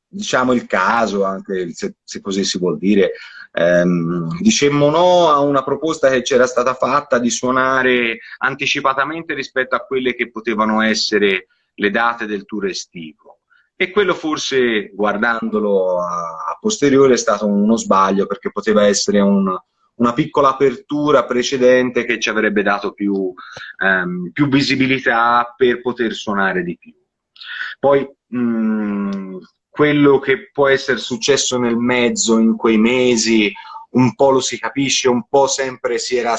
diciamo, il caso, anche se così si vuol dire, dicemmo no a una proposta che c'era stata fatta di suonare anticipatamente rispetto a quelle che potevano essere le date del tour estivo. E quello forse, guardandolo a posteriore, è stato uno sbaglio, perché poteva essere una piccola apertura precedente che ci avrebbe dato più visibilità per poter suonare di più. Poi quello che può essere successo nel mezzo in quei mesi, un po' lo si capisce, un po' sempre si era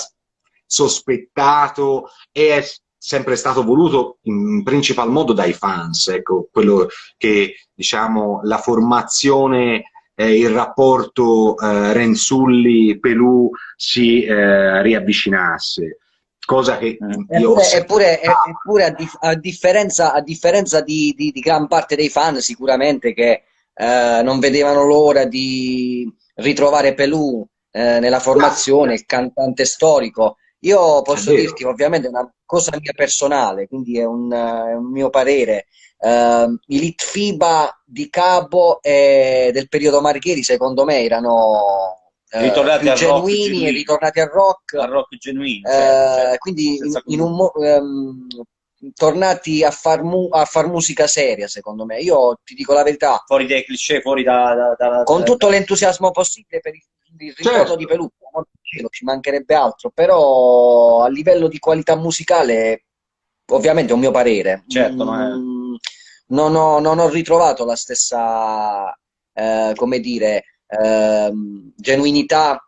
sospettato e è sempre stato voluto in principal modo dai fans, ecco, quello che, diciamo, la formazione, il rapporto Renzulli-Pelù si riavvicinasse. Cosa che eppure a differenza di gran parte dei fan, sicuramente, che non vedevano l'ora di ritrovare Pelù nella formazione, il cantante storico. Io posso dirti, ovviamente, una cosa mia personale, quindi è un mio parere. I Litfiba di Cabo e del periodo Marghieri, secondo me, erano ritornati più genuini e ritornati al rock genuino, quindi tornati a far musica seria, secondo me. Io ti dico la verità, fuori dai cliché, fuori con tutto l'entusiasmo possibile per il ritorno di Pelù, ci mancherebbe altro, però a livello di qualità musicale, ovviamente è un mio parere, non ho ritrovato la stessa come dire, genuinità.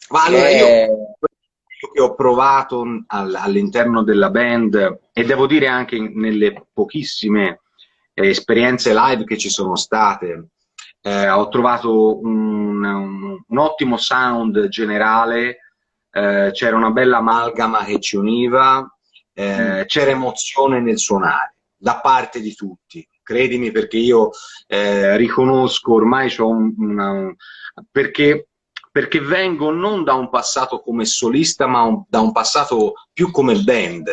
Ma allora io che ho provato all'interno della band, e devo dire anche nelle pochissime esperienze live che ci sono state, ho trovato un ottimo sound generale, c'era una bella amalgama che ci univa, c'era emozione nel suonare, da parte di tutti. Credimi, perché io riconosco, ormai perché vengo non da un passato come solista, ma da un passato più come band,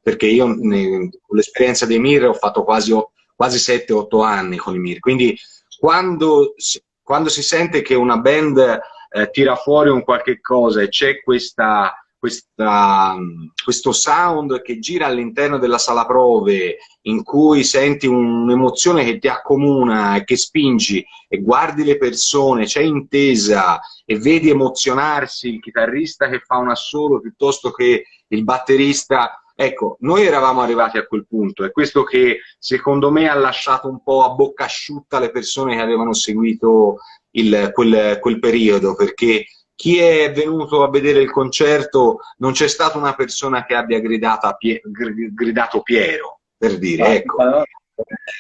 perché io con l'esperienza dei Mir ho fatto quasi 7-8 anni con i Mir, quindi quando si sente che una band tira fuori un qualche cosa e c'è questo sound che gira all'interno della sala prove, in cui senti un'emozione che ti accomuna e che spingi, e guardi le persone, c'è intesa e vedi emozionarsi il chitarrista che fa un assolo piuttosto che il batterista. Ecco, noi eravamo arrivati a quel punto, e questo che secondo me ha lasciato un po' a bocca asciutta le persone che avevano seguito quel periodo, perché chi è venuto a vedere il concerto non c'è stata una persona che abbia gridato Piero, per dire, ecco.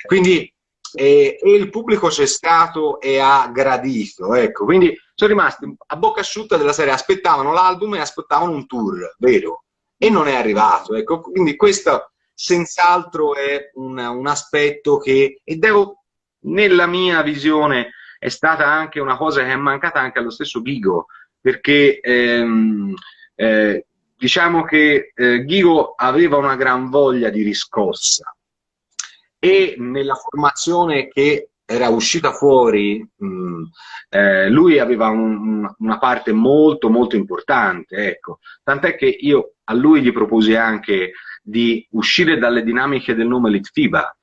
Quindi e il pubblico c'è stato e ha gradito, ecco. Quindi sono rimasti a bocca asciutta della serie, aspettavano l'album e aspettavano un tour, vero? E non è arrivato, ecco. Quindi questo senz'altro è un aspetto che, nella mia visione, è stata anche una cosa che è mancata anche allo stesso Ghigo, perché diciamo che Ghigo aveva una gran voglia di riscossa, e nella formazione che era uscita fuori lui aveva una parte molto molto importante, ecco. Tant'è che io a lui gli proposi anche di uscire dalle dinamiche del nome Litfiba.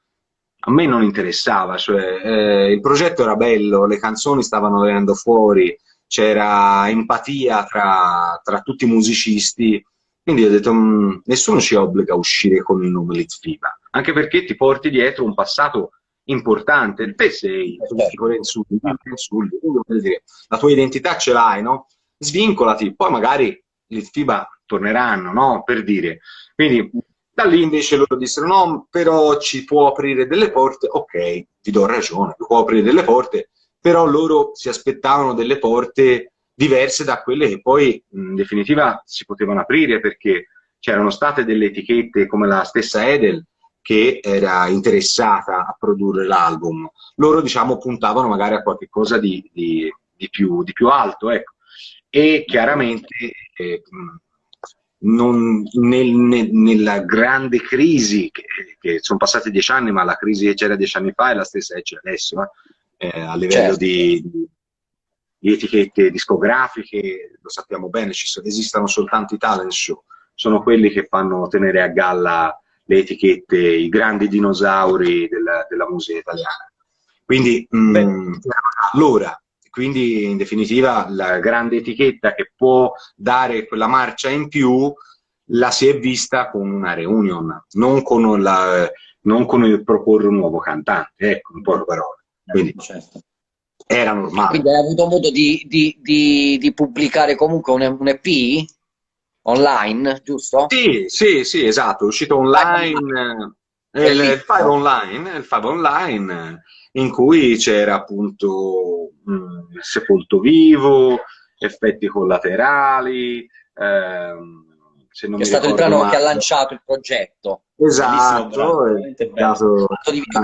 A me non interessava, cioè il progetto era bello, le canzoni stavano venendo fuori, c'era empatia tra tutti i musicisti, quindi ho detto nessuno ci obbliga a uscire con il nome Litfiba, anche perché ti porti dietro un passato importante. Te sei Renzulli, voglio dire, la tua identità ce l'hai, no? Svincolati, poi magari Litfiba torneranno, no? Per dire. Quindi da lì invece loro dissero no, però ci può aprire delle porte. Ok, ti do ragione, può aprire delle porte, però loro si aspettavano delle porte diverse da quelle che poi in definitiva si potevano aprire, perché c'erano state delle etichette come la stessa Edel che era interessata a produrre l'album. Loro, diciamo, puntavano magari a qualche cosa di più alto, ecco. E chiaramente nella grande crisi, che sono passati 10 anni, ma la crisi che c'era 10 anni fa è la stessa che c'è adesso, a livello di etichette discografiche, lo sappiamo bene, esistono soltanto i talent show, sono quelli che fanno tenere a galla le etichette, i grandi dinosauri della musica italiana. Quindi allora, quindi in definitiva la grande etichetta che può dare quella marcia in più la si è vista con una reunion, non con il proporre un nuovo cantante, ecco, in poche parole. Quindi era normale. Quindi hai avuto modo di pubblicare comunque un EP online, giusto? Sì, esatto, è uscito online, il Five Online, in cui c'era appunto Sepolto Vivo, Effetti collaterali, se non che è mi stato il ricordo brano male. che ha lanciato il progetto. Esatto, è stato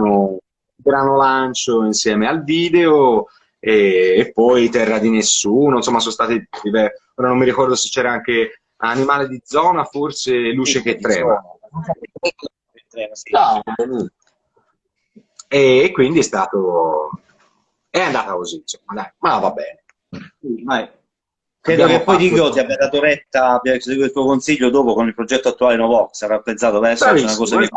un brano lancio insieme al video, e poi Terra di Nessuno, insomma sono stati ora non mi ricordo se c'era anche Animale di Zona, forse Luce che trema. E quindi è andata così, insomma, dai, ma va bene. Credo che poi Ghigo ti abbia dato retta, abbia seguito il tuo consiglio dopo con il progetto attuale Novox, avrà pensato per essere una cosa di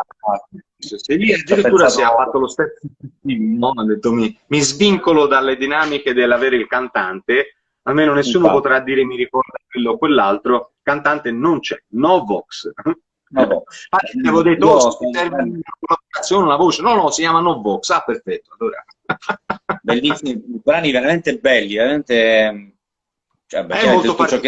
lì addirittura si è fatto lo step successivo, no? Ha detto mi svincolo dalle dinamiche dell'avere il cantante, almeno nessuno potrà dire mi ricorda quello o quell'altro, cantante non c'è, Novox. Avevo detto serve una collaborazione, una voce, no, si chiama Novox, perfetto, allora. Bellissimi, brani veramente belli, veramente, cioè, tutto ciò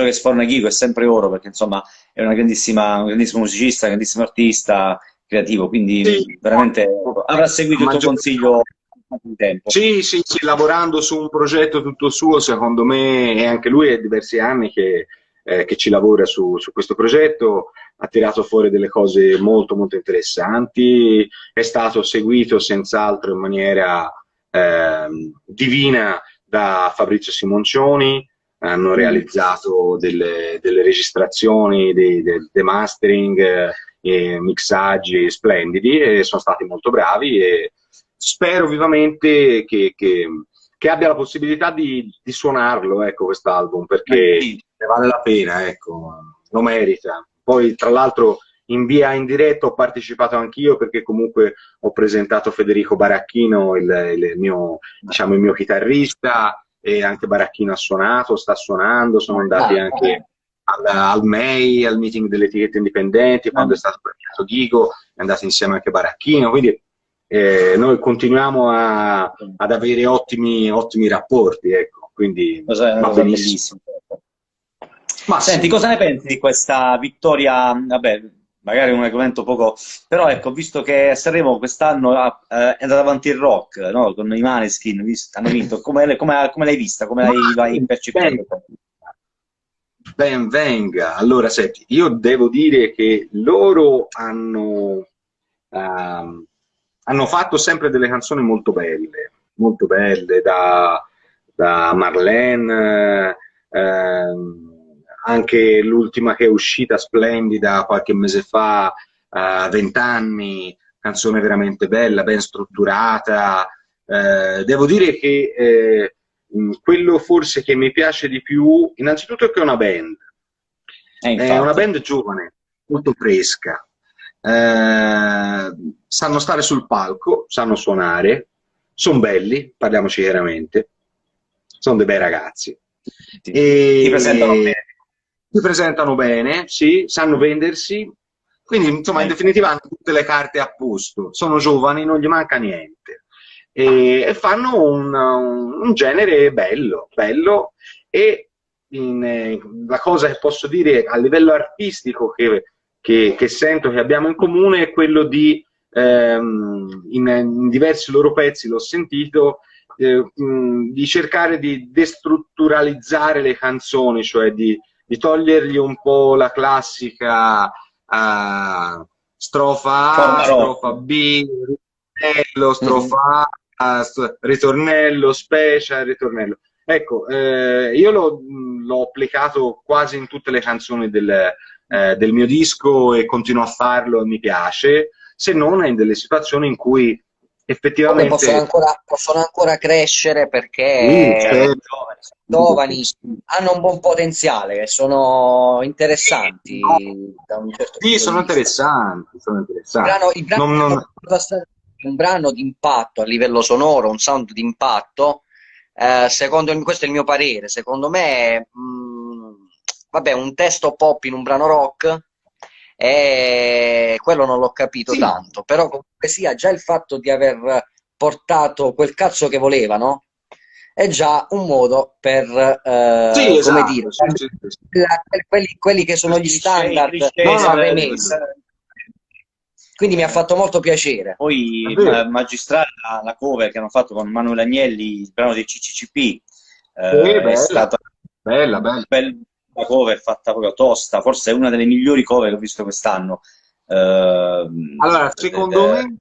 che sforna Ghigo è sempre oro, perché insomma è un grandissimo musicista, un grandissimo artista creativo, quindi veramente avrà seguito il tuo consiglio di tempo. Sì, sì, sì, lavorando su un progetto tutto suo, secondo me, e anche lui è diversi anni che ci lavora su questo progetto, ha tirato fuori delle cose molto, molto interessanti, è stato seguito senz'altro in maniera divina da Fabrizio Simoncioni, hanno realizzato delle registrazioni, dei mastering, mixaggi splendidi e sono stati molto bravi e spero vivamente che abbia la possibilità di suonarlo, ecco, quest'album, perché ne vale la pena, ecco, lo merita. Poi, tra l'altro, in via indiretta ho partecipato anch'io perché comunque ho presentato Federico Baracchino, il mio, diciamo, il mio chitarrista, e anche Baracchino ha suonato, sta suonando, sono andati anche al MEI, al meeting delle etichette indipendenti, quando è stato premiato Ghigo, è andato insieme anche Baracchino, quindi noi continuiamo ad avere ottimi rapporti, ecco, quindi va benissimo. Ma senti, cosa ne pensi di questa vittoria? Vabbè, magari un argomento poco, però ecco, visto che a Sanremo quest'anno è andato avanti il rock, no? Con i Maneskin, hanno vinto, come l'hai vista? Come l'hai percepita? Ben venga. Allora, senti, io devo dire che loro hanno fatto sempre delle canzoni molto belle, da Marlene, anche l'ultima che è uscita splendida qualche mese fa, 20 anni, canzone veramente bella, ben strutturata. Devo dire che quello forse che mi piace di più, innanzitutto, è che è una band. È una band giovane, molto fresca. Sanno stare sul palco, sanno suonare, sono belli, parliamoci chiaramente, sono dei bei ragazzi. Ti presentano bene. Si presentano bene, sì, sanno vendersi, quindi insomma in definitiva hanno tutte le carte a posto, sono giovani, non gli manca niente e fanno un genere bello e la cosa che posso dire a livello artistico che sento che abbiamo in comune è quello di in diversi loro pezzi l'ho sentito di cercare di destrutturalizzare le canzoni, cioè di togliergli un po' la classica strofa A, strofa B, ritornello, strofa A, ritornello, special, ritornello. Ecco, io l'ho applicato quasi in tutte le canzoni del mio disco e continuo a farlo e mi piace, se non in delle situazioni in cui effettivamente possono ancora crescere perché giovani, hanno un buon potenziale, sono interessanti da un certo punto sono di vista. interessanti. Un brano di impatto a livello sonoro, un sound di impatto, secondo me, questo è il mio parere, secondo me, vabbè, un testo pop in un brano rock, e quello non l'ho capito tanto, però comunque sia già il fatto di aver portato quel cazzo che volevano è già un modo per come dire, quelli che sono gli standard, quindi mi ha fatto molto piacere. Poi magistrale la cover che hanno fatto con Manuel Agnelli, il brano dei CCCP, è stata bella. La cover fatta proprio tosta, forse è una delle migliori cover che ho visto quest'anno. Allora, secondo me,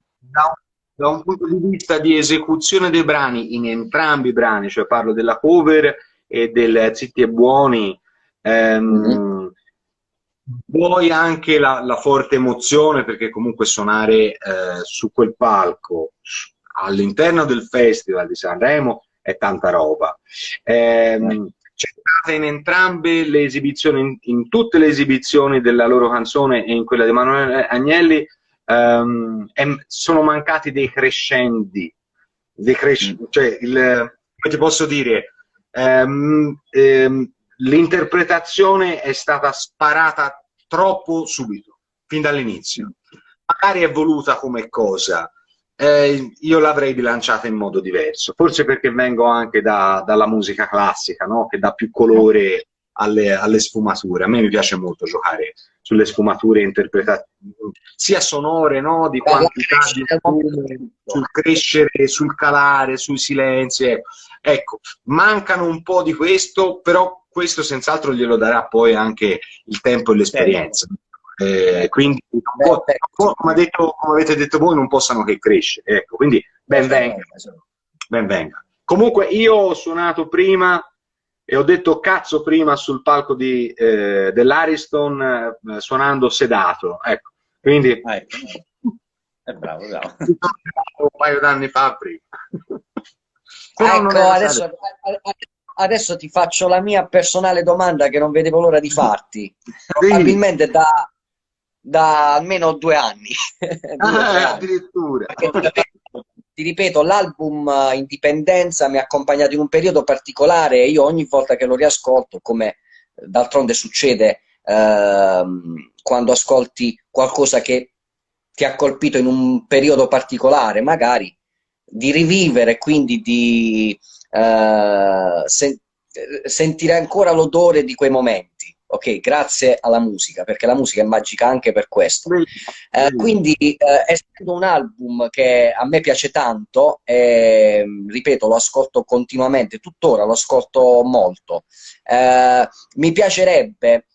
da un punto di vista di esecuzione dei brani, in entrambi i brani, cioè parlo della cover e del Zitti e Buoni, vuoi anche la forte emozione, perché comunque suonare su quel palco all'interno del Festival di Sanremo è tanta roba. C'è stata in entrambe le esibizioni, in tutte le esibizioni della loro canzone e in quella di Manuel Agnelli, sono mancati dei crescendi, cioè come ti posso dire, l'interpretazione è stata sparata troppo subito, fin dall'inizio. Magari è voluta come cosa, io l'avrei bilanciata in modo diverso, forse perché vengo anche dalla musica classica, no? Che dà più colore alle sfumature. A me mi piace molto giocare sulle sfumature interpretate, sia sonore, no, di quantità di volume, sul crescere, sul calare, sui silenzi. Ecco, mancano un po' di questo, però questo senz'altro glielo darà poi anche il tempo e l'esperienza. Quindi, come avete detto voi, non possano che crescere. Ecco, quindi ben venga. Ben venga. Comunque io ho suonato prima e ho detto cazzo prima sul palco dell'Ariston suonando sedato, ecco, quindi bravo. Un paio d'anni fa prima. Ecco, adesso ti faccio la mia personale domanda che non vedevo l'ora di farti, probabilmente da almeno 2 anni. Addirittura. Ti ripeto, l'album Indipendenza mi ha accompagnato in un periodo particolare e io ogni volta che lo riascolto, come d'altronde succede quando ascolti qualcosa che ti ha colpito in un periodo particolare, magari di rivivere, quindi di sentire ancora l'odore di quei momenti. Ok, grazie alla musica, perché la musica è magica anche per questo. Quindi, essendo un album che a me piace tanto, ripeto, lo ascolto continuamente, tuttora lo ascolto molto, mi piacerebbe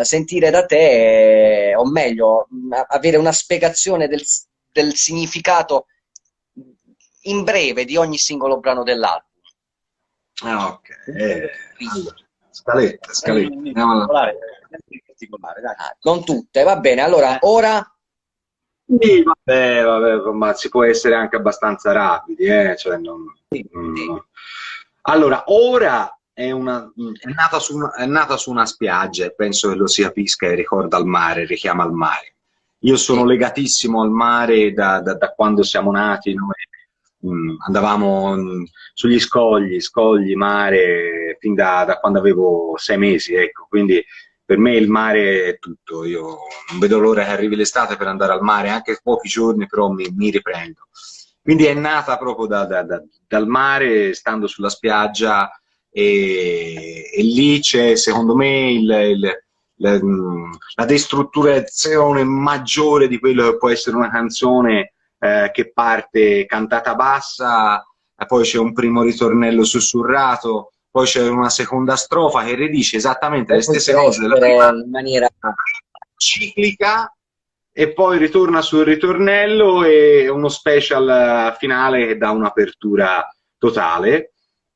sentire da te, o meglio, avere una spiegazione del significato in breve di ogni singolo brano dell'album. Ok. Allora. Scaletta. Non tutte, va bene. Allora, ora... Sì, vabbè, ma si può essere anche abbastanza rapidi, cioè sì. Allora, ora è nata su una spiaggia, e penso che lo si capisca, e ricorda il mare, richiama il mare. Io sono legatissimo al mare da quando siamo nati, noi andavamo sugli scogli, mare, fin da quando avevo 6 mesi, ecco, quindi per me il mare è tutto. Io non vedo l'ora che arrivi l'estate per andare al mare, anche pochi giorni, però mi riprendo. Quindi è nata proprio dal mare, stando sulla spiaggia, e lì c'è, secondo me, la destrutturazione maggiore di quello che può essere una canzone che parte cantata bassa, poi c'è un primo ritornello sussurrato, poi c'è una seconda strofa che ridice esattamente le stesse cose della prima, in maniera ciclica, e poi ritorna sul ritornello e uno special finale che dà un'apertura totale,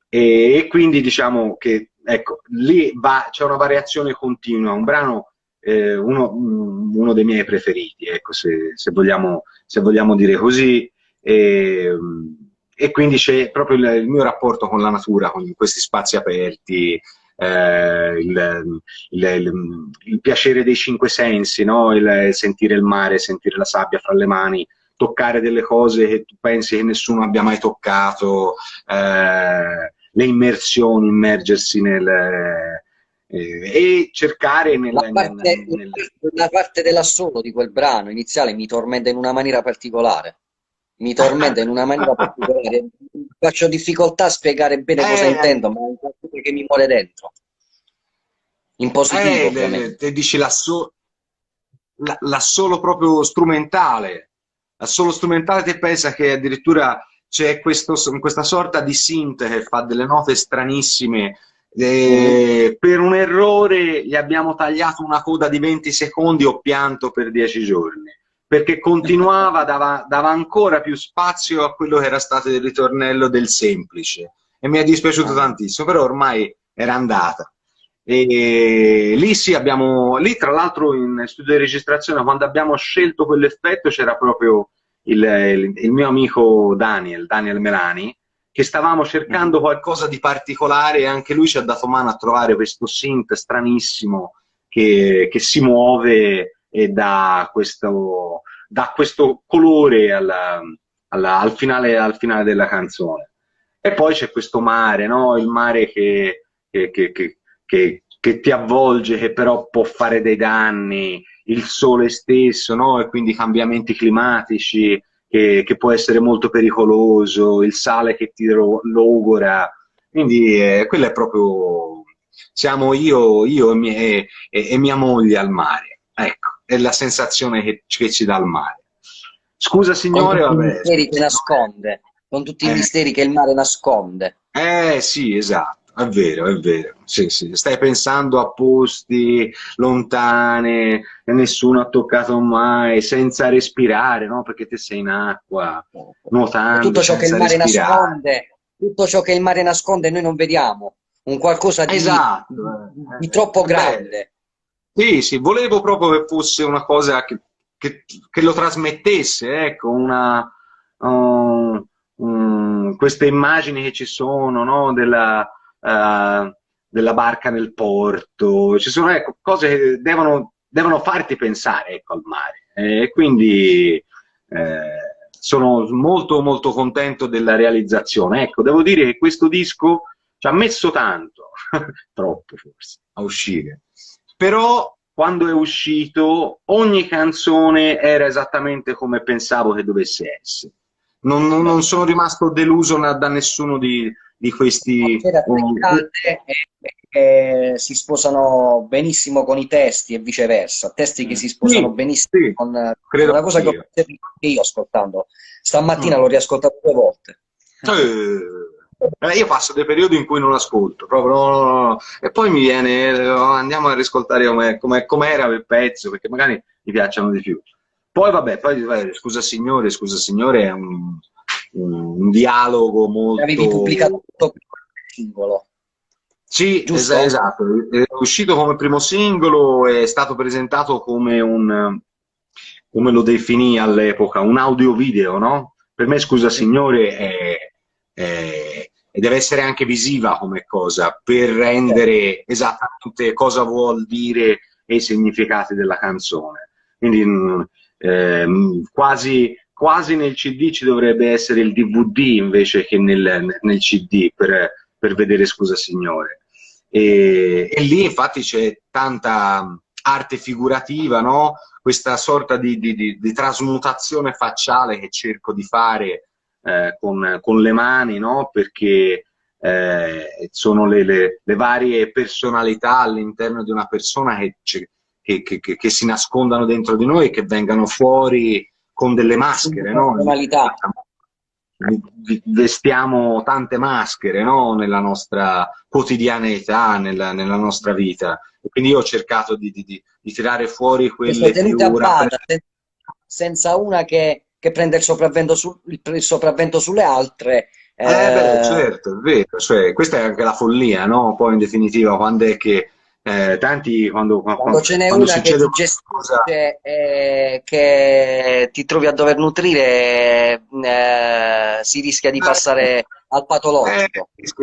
e quindi diciamo che ecco, lì c'è una variazione continua, un brano, uno dei miei preferiti, ecco, se vogliamo dire così, e quindi c'è proprio il mio rapporto con la natura, con questi spazi aperti, il piacere dei 5 sensi, no? Il sentire il mare, sentire la sabbia fra le mani, toccare delle cose che tu pensi che nessuno abbia mai toccato, le immersioni, immergersi e cercare la parte dell'assolo di quel brano iniziale mi tormenta in una maniera particolare. Mi tormenta in una maniera particolare. Faccio difficoltà a spiegare bene cosa intendo, ma è qualcosa che mi muore dentro. In positivo, ovviamente. Te dici l'assolo proprio strumentale. L'assolo strumentale, te pensa che addirittura c'è questa sorta di synth che fa delle note stranissime. Per un errore gli abbiamo tagliato una coda di 20 secondi, ho pianto per 10 giorni. Perché continuava, dava ancora più spazio a quello che era stato il ritornello del semplice, e mi è dispiaciuto tantissimo, però ormai era andata. E lì sì, lì tra l'altro in studio di registrazione, quando abbiamo scelto quell'effetto, c'era proprio il mio amico Daniel Melani, che stavamo cercando qualcosa di particolare, e anche lui ci ha dato mano a trovare questo synth stranissimo che si muove e dà questo colore al finale della canzone. E poi c'è questo mare, no? Il mare che ti avvolge, che però può fare dei danni, il sole stesso, no? E quindi i cambiamenti climatici, che può essere molto pericoloso, il sale che ti logora. Quindi quello è proprio Siamo io e mia moglie al mare, ecco, è la sensazione che ci dà il mare. Scusa Con signore, tutti i vabbè, misteri scusa, che nasconde, con tutti i signore. misteri che il mare nasconde. Sì, esatto, è vero, sì, sì. Stai pensando a posti lontane, che nessuno ha toccato mai, senza respirare, no? Perché te sei in acqua, E nuotando tutto ciò che il senza mare respirare. nasconde, tutto ciò che il mare nasconde noi non vediamo, un qualcosa Esatto, di troppo beh, grande. sì, sì, volevo proprio che fosse una cosa che lo trasmettesse, ecco, uh, queste immagini che ci sono, no? Della barca nel porto, ci sono, ecco, cose che devono farti pensare, ecco, al mare. E quindi sono molto molto contento della realizzazione. Ecco, devo dire che questo disco ci ha messo tanto, troppo forse, a uscire. Però quando è uscito ogni canzone era esattamente come pensavo che dovesse essere. Non sono rimasto deluso da nessuno di questi... C'era attaccate e si sposano benissimo con i testi e viceversa, testi che si sposano Sì, benissimo sì, con credo una cosa che ho anch'io. percepito anche io ascoltando. Stamattina Mm. l'ho riascoltato 2 volte. Io passo dei periodi in cui non ascolto, proprio, no. E poi mi viene, andiamo a riscoltare com'era il pezzo, perché magari mi piacciono di più. Poi vabbè, Scusa Signore è un dialogo Avevi pubblicato molto... tutto il singolo, Sì, giusto? esatto, è uscito come primo singolo, è stato presentato come come lo definì all'epoca, un audio video, no? Per me, Scusa Mm. Signore, e deve essere anche visiva come cosa, per rendere esattamente cosa vuol dire e i significati della canzone. Quindi quasi nel CD ci dovrebbe essere il DVD invece che nel CD per vedere Scusa Signore. E lì infatti c'è tanta arte figurativa, no? Questa sorta di trasmutazione facciale che cerco di fare con le mani, no? Perché sono le varie personalità all'interno di una persona che si nascondano dentro di noi e che vengano fuori con delle maschere, no? Personalità. Vestiamo tante maschere, no? Nella nostra quotidianità, nella nostra vita. E quindi io ho cercato di tirare fuori Che sono quelle tenute a più bada, rappresentative. senza una che prende il sopravvento sulle altre. Beh, certo, è vero, cioè, questa è anche la follia, no? Poi in definitiva, quando è che tanti, Quando ce n'è quando una che succede ti qualcosa, gestisce e che ti trovi a dover nutrire, si rischia di passare al patologico. sì,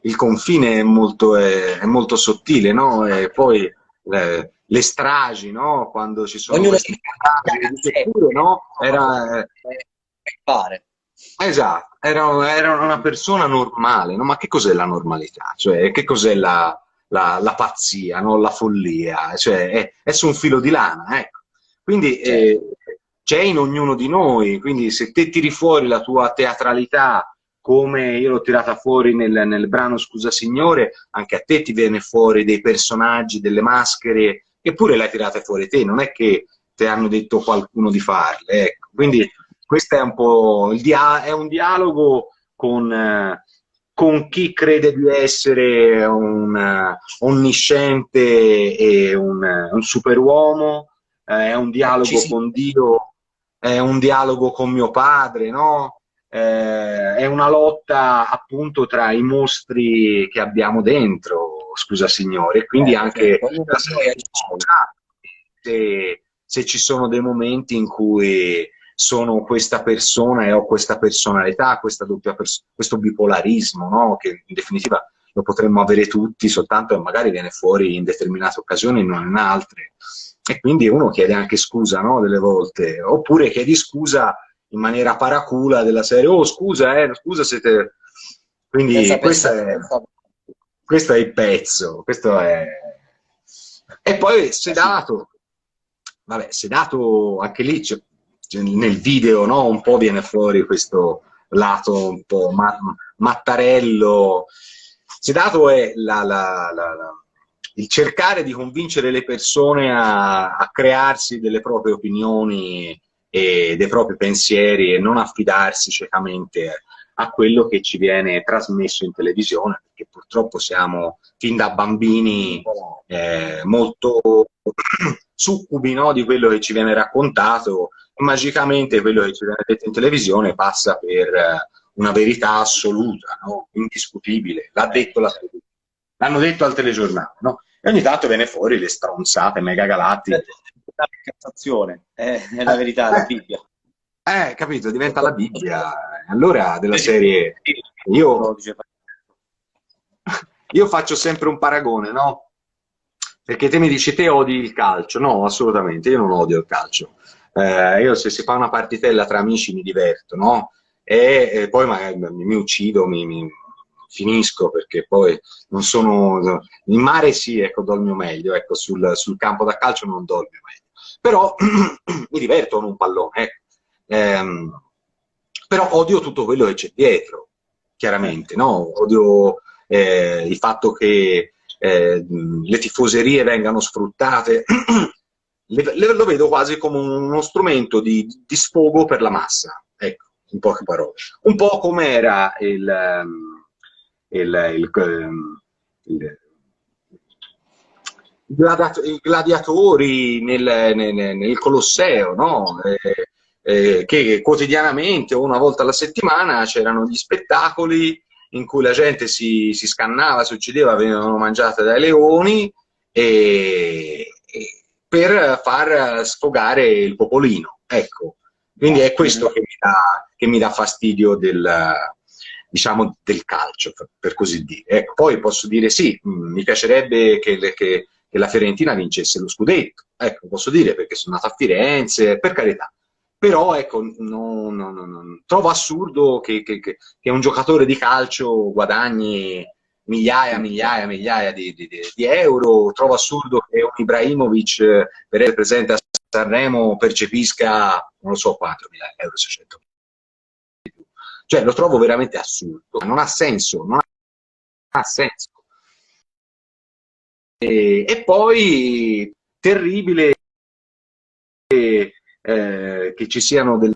il confine è molto sottile, no? E poi le stragi, no? Quando ci sono Ognuno queste si stragi, che dice pure, no? pare. Esatto, era una persona normale, no? Ma che cos'è la normalità? Cioè, che cos'è la pazzia, no? La follia? Cioè, è su un filo di lana, ecco. Quindi Certo. c'è in ognuno di noi, quindi se te tiri fuori la tua teatralità, come io l'ho tirata fuori nel brano Scusa Signore, anche a te ti viene fuori dei personaggi, delle maschere, eppure le hai tirate fuori te, non è che ti hanno detto qualcuno di farle, ecco. Quindi questo è un po' è un dialogo con chi crede di essere un onnisciente e un superuomo, è un Ci dialogo si con Dio, è un dialogo con mio padre, no? È una lotta appunto tra i mostri che abbiamo dentro, scusa signore, e quindi certo, anche certo. Ognuno la di noi ha i suoi. scusa se ci sono dei momenti in cui sono questa persona e ho questa personalità, questo bipolarismo, no? Che in definitiva lo potremmo avere tutti, soltanto che magari viene fuori in determinate occasioni e non in altre. E quindi uno chiede anche scusa, no? Delle volte, oppure chiedi scusa in maniera paracula della serie, oh scusa se te... Senza Quindi pensare. questo è il pezzo, questo è... E poi Sedato, vabbè, Sedato anche lì nel video, no? Un po' viene fuori questo lato un po' mattarello, Sedato è il cercare di convincere le persone a crearsi delle proprie opinioni e dei propri pensieri e non affidarsi ciecamente a quello che ci viene trasmesso in televisione, perché purtroppo siamo fin da bambini molto succubi, no, di quello che ci viene raccontato, e magicamente quello che ci viene detto in televisione passa per una verità assoluta, no? Indiscutibile. L'hanno detto al telegiornale, no? E ogni tanto viene fuori le stronzate mega galattiche. La Cassazione, è la verità, la Bibbia. Capito, diventa la Bibbia. Allora, della serie, io faccio sempre un paragone, no? Perché te mi dici, te odi il calcio? No, assolutamente, io non odio il calcio. Io se si fa una partitella tra amici mi diverto, no? E poi magari mi uccido, finisco, perché poi non sono... In mare sì, ecco, do il mio meglio, ecco, sul campo da calcio non do il mio meglio. Però mi diverto con un pallone, ecco. Però odio tutto quello che c'è dietro, chiaramente, no? Odio il fatto che le tifoserie vengano sfruttate, lo vedo quasi come uno strumento di sfogo per la massa, ecco, in poche parole. Un po' come era i gladiatori nel Colosseo, no? Che quotidianamente o una volta alla settimana c'erano gli spettacoli in cui la gente si scannava, si uccideva, venivano mangiate dai leoni per far sfogare il popolino. Ecco, quindi è questo che mi dà fastidio diciamo, del calcio, per così dire. Ecco, poi posso dire sì, mi piacerebbe che la Fiorentina vincesse lo scudetto, ecco, posso dire, perché sono nato a Firenze, per carità. Però ecco, trovo assurdo che un giocatore di calcio guadagni migliaia di euro. Trovo assurdo che un Ibrahimovic, per essere presente a Sanremo, percepisca non lo so quanto, 1.000 euro, 600. Cioè, lo trovo veramente assurdo, non ha senso, non ha senso. E poi terribile che ci siano delle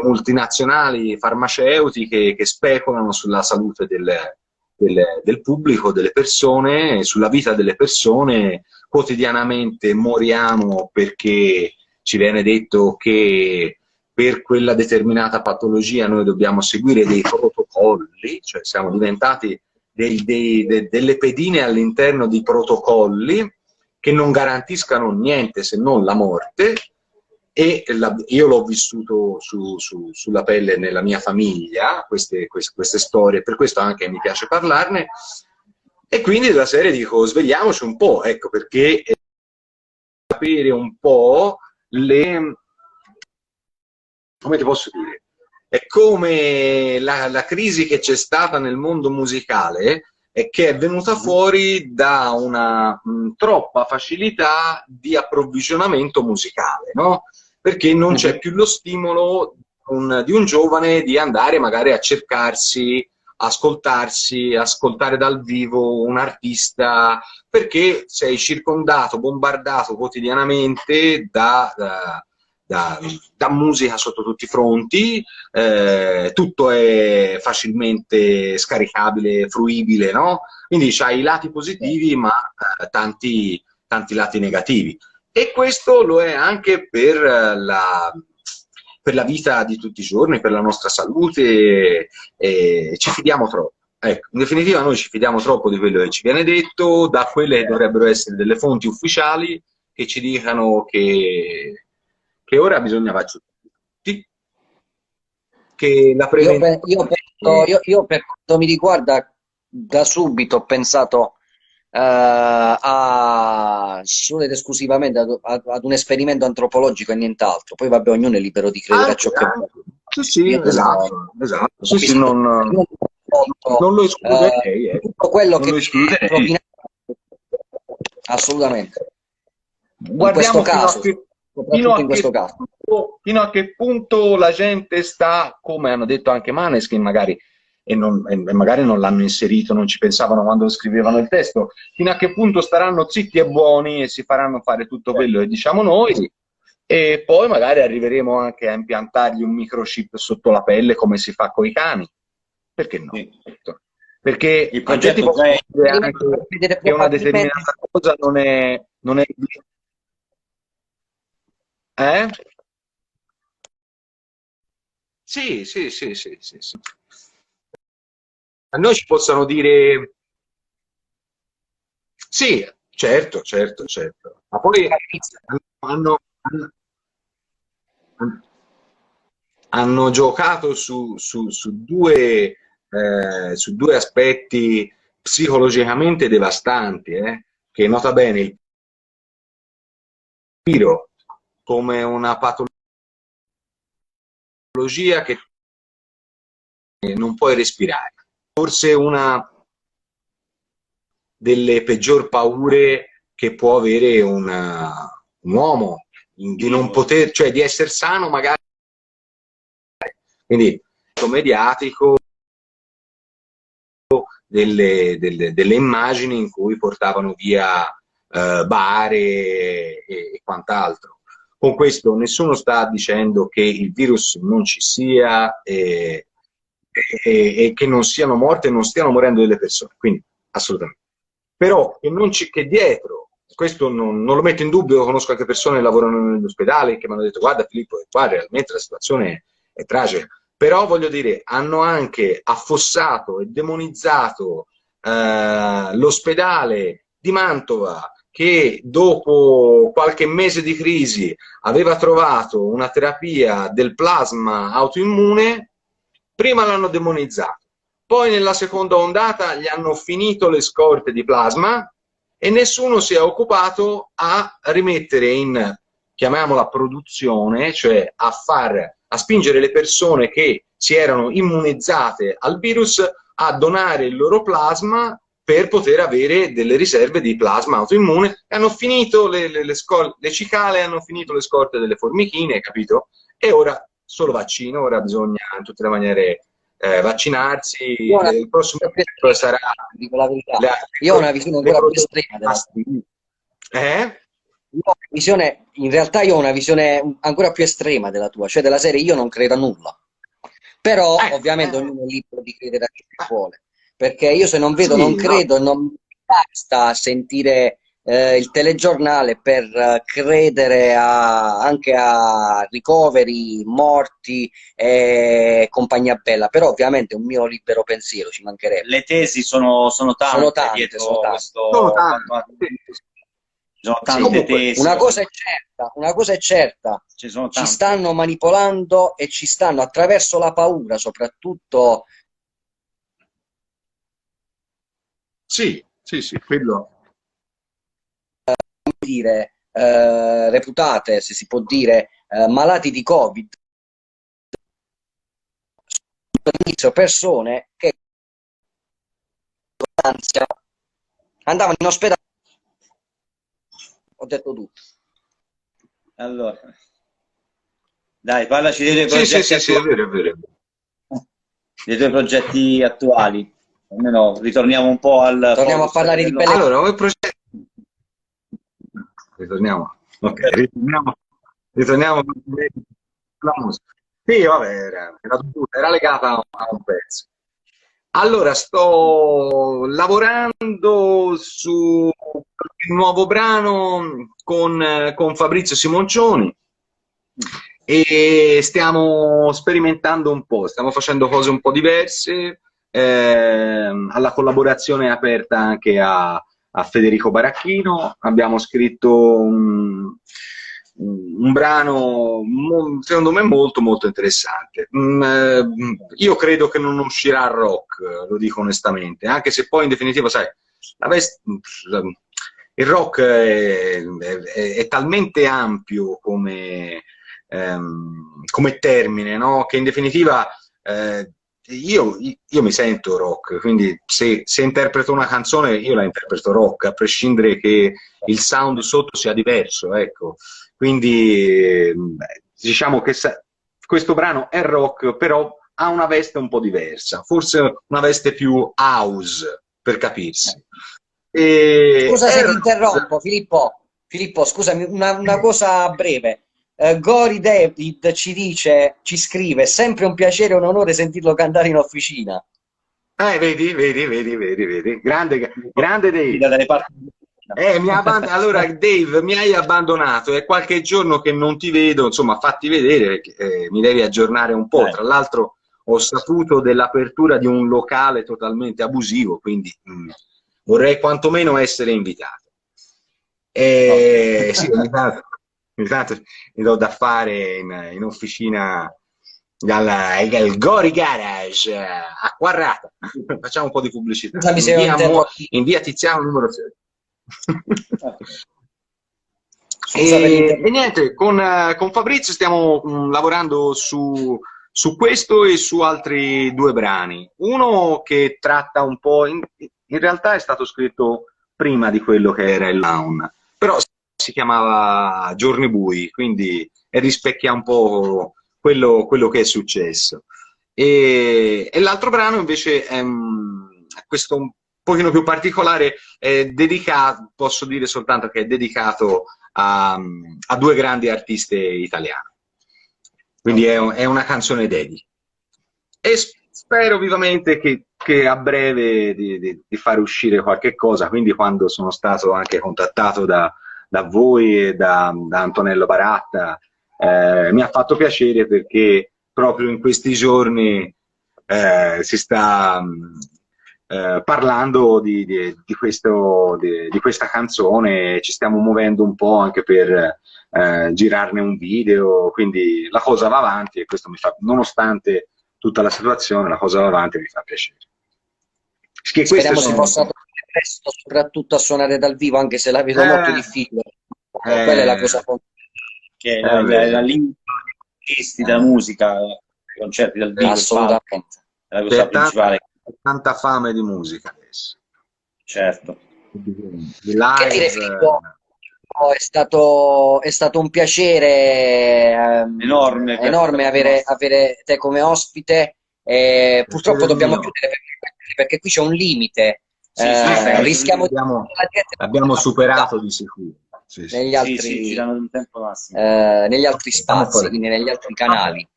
multinazionali farmaceutiche che speculano sulla salute del pubblico, delle persone, sulla vita delle persone. Quotidianamente moriamo perché ci viene detto che per quella determinata patologia noi dobbiamo seguire dei protocolli, cioè siamo diventati delle pedine all'interno di protocolli che non garantiscano niente se non la morte. E io l'ho vissuto sulla pelle nella mia famiglia, queste storie, per questo anche mi piace parlarne, e quindi della serie dico svegliamoci un po', ecco, perché sapere un po' come ti posso dire, è come la crisi che c'è stata nel mondo musicale e che è venuta fuori da una troppa facilità di approvvigionamento musicale, no? Perché non c'è più lo stimolo di un giovane di andare magari a cercarsi, ascoltare dal vivo un artista, perché sei circondato, bombardato quotidianamente da musica sotto tutti i fronti, tutto è facilmente scaricabile, fruibile, no? Quindi c'hai i lati positivi ma tanti lati negativi. E questo lo è anche per la vita di tutti i giorni, per la nostra salute, ci fidiamo troppo. Ecco, in definitiva noi ci fidiamo troppo di quello che ci viene detto, da quelle che dovrebbero essere delle fonti ufficiali che ci dicano che ora bisogna vaccinare tutti, che la prevenzione... Io per quanto mi riguarda, da subito ho pensato solo ed esclusivamente ad un esperimento antropologico e nient'altro. Poi vabbè, ognuno è libero di credere a ciò che vuole. Sì, esatto. Sì, sì, non lo escluderei. Tutto quello che assolutamente. Guardiamo in questo caso, fino a che punto la gente sta, come hanno detto anche Maneskin magari, e magari non l'hanno inserito, non ci pensavano quando scrivevano il testo, fino a che punto staranno zitti e buoni e si faranno fare tutto quello che diciamo noi, e poi magari arriveremo anche a impiantargli un microchip sotto la pelle come si fa con i cani. Perché no? Sì. Perché Il a te ti progetto posso già è... dire anche che una determinata cosa non è... Eh? Sì, sì, sì, sì, sì, sì. A noi ci possano dire sì, certo, certo, certo. Ma poi hanno, hanno- hanno giocato su due aspetti psicologicamente devastanti, che nota bene il tiro come una patologia che non puoi respirare. Forse una delle peggior paure che può avere un uomo, di non poter, cioè di essere sano magari. Quindi, mediatico, delle immagini in cui portavano via bar e quant'altro. Con questo nessuno sta dicendo che il virus non ci sia e che non siano morte e non stiano morendo delle persone, quindi assolutamente. Però che dietro, questo non lo metto in dubbio, conosco anche persone che lavorano negli ospedali che mi hanno detto guarda Filippo, qua realmente la situazione è tragica, però voglio dire, hanno anche affossato e demonizzato l'ospedale di Mantova che dopo qualche mese di crisi aveva trovato una terapia del plasma autoimmune, prima l'hanno demonizzato, poi nella seconda ondata gli hanno finito le scorte di plasma e nessuno si è occupato a rimettere in, chiamiamola produzione, cioè a spingere le persone che si erano immunizzate al virus a donare il loro plasma per poter avere delle riserve di plasma autoimmune, e hanno finito le cicale, hanno finito le scorte delle formichine, capito? E ora solo vaccino, ora bisogna in tutte le maniere vaccinarsi, il prossimo sarà dico la verità. Io ho una visione ancora più estrema della tua. In realtà io ho una visione ancora più estrema della tua, cioè della serie io non credo a nulla. Però ovviamente ognuno è libero di credere a ciò che vuole, perché io se non vedo non credo, e non mi basta sentire il telegiornale per credere anche a ricoveri, morti e compagnia bella. Però ovviamente è un mio libero pensiero, ci mancherebbe. Le tesi sono tante dietro sono tante. questo... Ci sono tante tesi. Una cosa è certa, ci stanno manipolando e ci stanno attraverso la paura, soprattutto. Sì, sì, sì, quello. Dire, reputate, se si può dire, malati di Covid, persone che ansia andavano in ospedale. Ho detto tutto. Allora, dai, parlaci dei tuoi progetti sì, è vero, è vero. Dei tuoi progetti attuali. Almeno ritorniamo un po' al... Torniamo a parlare di belle... Allora, come progetti... Ritorniamo. Ok, ritorniamo alla musica. Sì, vabbè, era legata a un pezzo. Allora, sto lavorando su un nuovo brano con Fabrizio Simoncioni e stiamo sperimentando un po', stiamo facendo cose un po' diverse, alla collaborazione è aperta anche a Federico Baracchino, abbiamo scritto un brano secondo me molto molto interessante. Io credo che non uscirà rock, lo dico onestamente, anche se poi in definitiva, sai, il rock è talmente ampio come termine, no? Che in definitiva io mi sento rock, quindi se interpreto una canzone io la interpreto rock, a prescindere che il sound sotto sia diverso, ecco. Quindi diciamo che questo brano è rock, però ha una veste un po' diversa, forse una veste più house, per capirsi. Scusa se ti Errol, interrompo, Filippo. Filippo, scusami, una cosa breve. Gori David ci dice, ci scrive, sempre un piacere e un onore sentirlo cantare in officina. vedi. Grande Dave. dalle parti Allora, Dave, mi hai abbandonato. È qualche giorno che non ti vedo, insomma, fatti vedere, perché, mi devi aggiornare un po'. Tra l'altro, ho saputo dell'apertura di un locale totalmente abusivo, quindi vorrei quantomeno essere invitato. Sì, ogni tanto mi do da fare in officina il Gori Garage a Quarrata. Facciamo un po' di pubblicità. Scusami se ho interrotto. In via Tiziano numero 6. Scusa per E l'interruzione. niente, con Fabrizio stiamo lavorando su questo e su altri due brani. Uno che tratta un po', in realtà è stato scritto prima di quello che era il Lawn, però si chiamava Giorni Bui, quindi rispecchia un po' quello che è successo. E l'altro brano invece è questo un pochino più particolare, è dedicato, posso dire soltanto che è dedicato a due grandi artiste italiane. Quindi è una canzone dedì. E spero vivamente che a breve di fare uscire qualche cosa, quindi quando sono stato anche contattato da voi e da Antonello Baratta, mi ha fatto piacere perché proprio in questi giorni si sta parlando di questa canzone, ci stiamo muovendo un po' anche per girarne un video, quindi la cosa va avanti e questo mi fa, nonostante tutta la situazione, la cosa va avanti e mi fa piacere. Che Speriamo si sono... possa tornare presto, soprattutto a suonare dal vivo, anche se la vedo molto difficile. Quella è la cosa che è la lingua degli artisti, della musica, i concerti dal vivo, assolutamente. è la cosa principale. Tanta fame di musica adesso. Certo. Di Che live, dire, Filippo? È stato un piacere enorme avere te come ospite. Purtroppo dobbiamo chiudere perché qui c'è un limite. Rischiamo di l'abbiamo superato di sicuro. Negli altri, ci danno un tempo massimo. Negli altri spazi, quindi negli altri canali.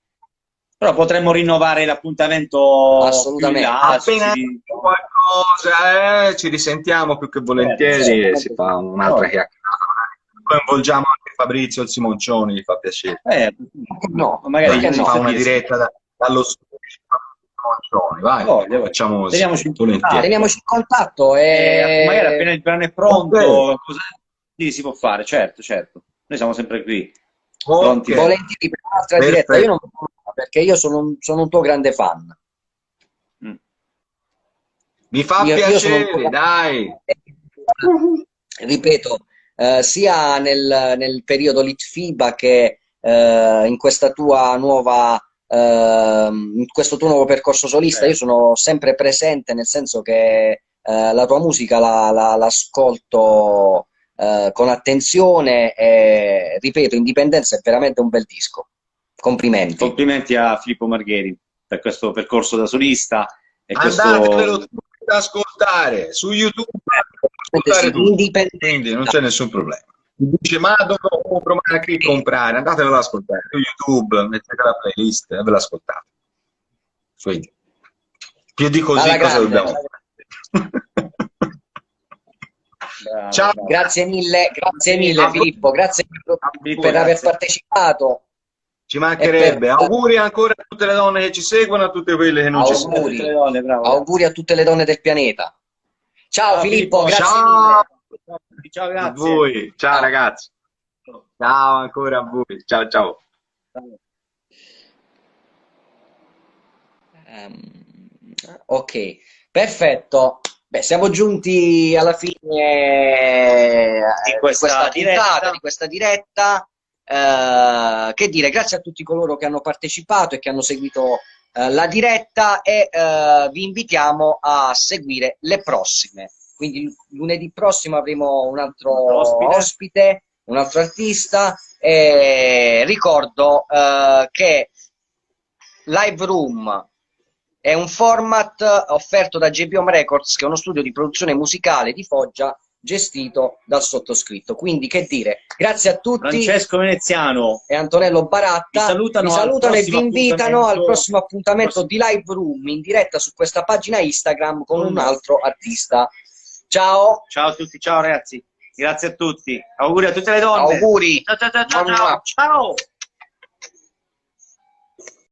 Però potremmo rinnovare l'appuntamento assolutamente. Appena qualcosa, ci risentiamo più che volentieri e si fa un'altra chiacchierata. Coinvolgiamo anche Fabrizio il Simoncioni, gli fa piacere. No, magari si fa una diretta dallo studio Simoncioni, vai, facciamo teniamoci in contatto e magari appena il brano è pronto, sì, si può fare, certo. Noi siamo sempre qui. Pronti. Volentieri per un'altra diretta. Io non perché io sono un tuo grande fan. Mi fa piacere, dai. Ripeto, sia nel periodo Litfiba che in questa tua nuova in questo tuo nuovo percorso solista, io sono sempre presente, nel senso che la tua musica l'ascolto con attenzione e, ripeto, Indipendenza è veramente un bel disco. Complimenti. Complimenti a Filippo Margheri per questo percorso da solista. E andatevelo tutti ad ascoltare su YouTube, quindi non c'è nessun problema. Dice ma dove compro, ma che comprare? Andatevelo ad ascoltare su YouTube, mettete la playlist e ve l'ascoltate. Quindi più di così cosa dobbiamo fare? Ciao. Grazie mille Filippo, grazie per aver partecipato. Ci mancherebbe. Auguri ancora a tutte le donne che ci seguono, a tutte quelle che non ci seguono. Auguri a tutte le donne del pianeta. Ciao Filippo, grazie mille. Ciao, grazie. A voi. Ciao ragazzi. Ciao ancora a voi. Ciao. Ok, perfetto. Beh, siamo giunti alla fine di questa puntata, di questa diretta. Che dire, grazie a tutti coloro che hanno partecipato e che hanno seguito la diretta e vi invitiamo a seguire le prossime. Quindi lunedì prossimo avremo un altro ospite, un altro artista, e ricordo che Live Room È un format offerto da JP Home Records, che è uno studio di produzione musicale di Foggia, gestito dal sottoscritto. Quindi, che dire, grazie a tutti. Francesco Veneziano e Antonello Baratta vi salutano e vi invitano al prossimo appuntamento prossimo. di Live Room in diretta su questa pagina Instagram con un altro artista. Ciao! Ciao a tutti, ciao ragazzi, grazie a tutti, auguri a tutte le donne. Auguri! Ciao, ciao, ciao, ciao, ciao.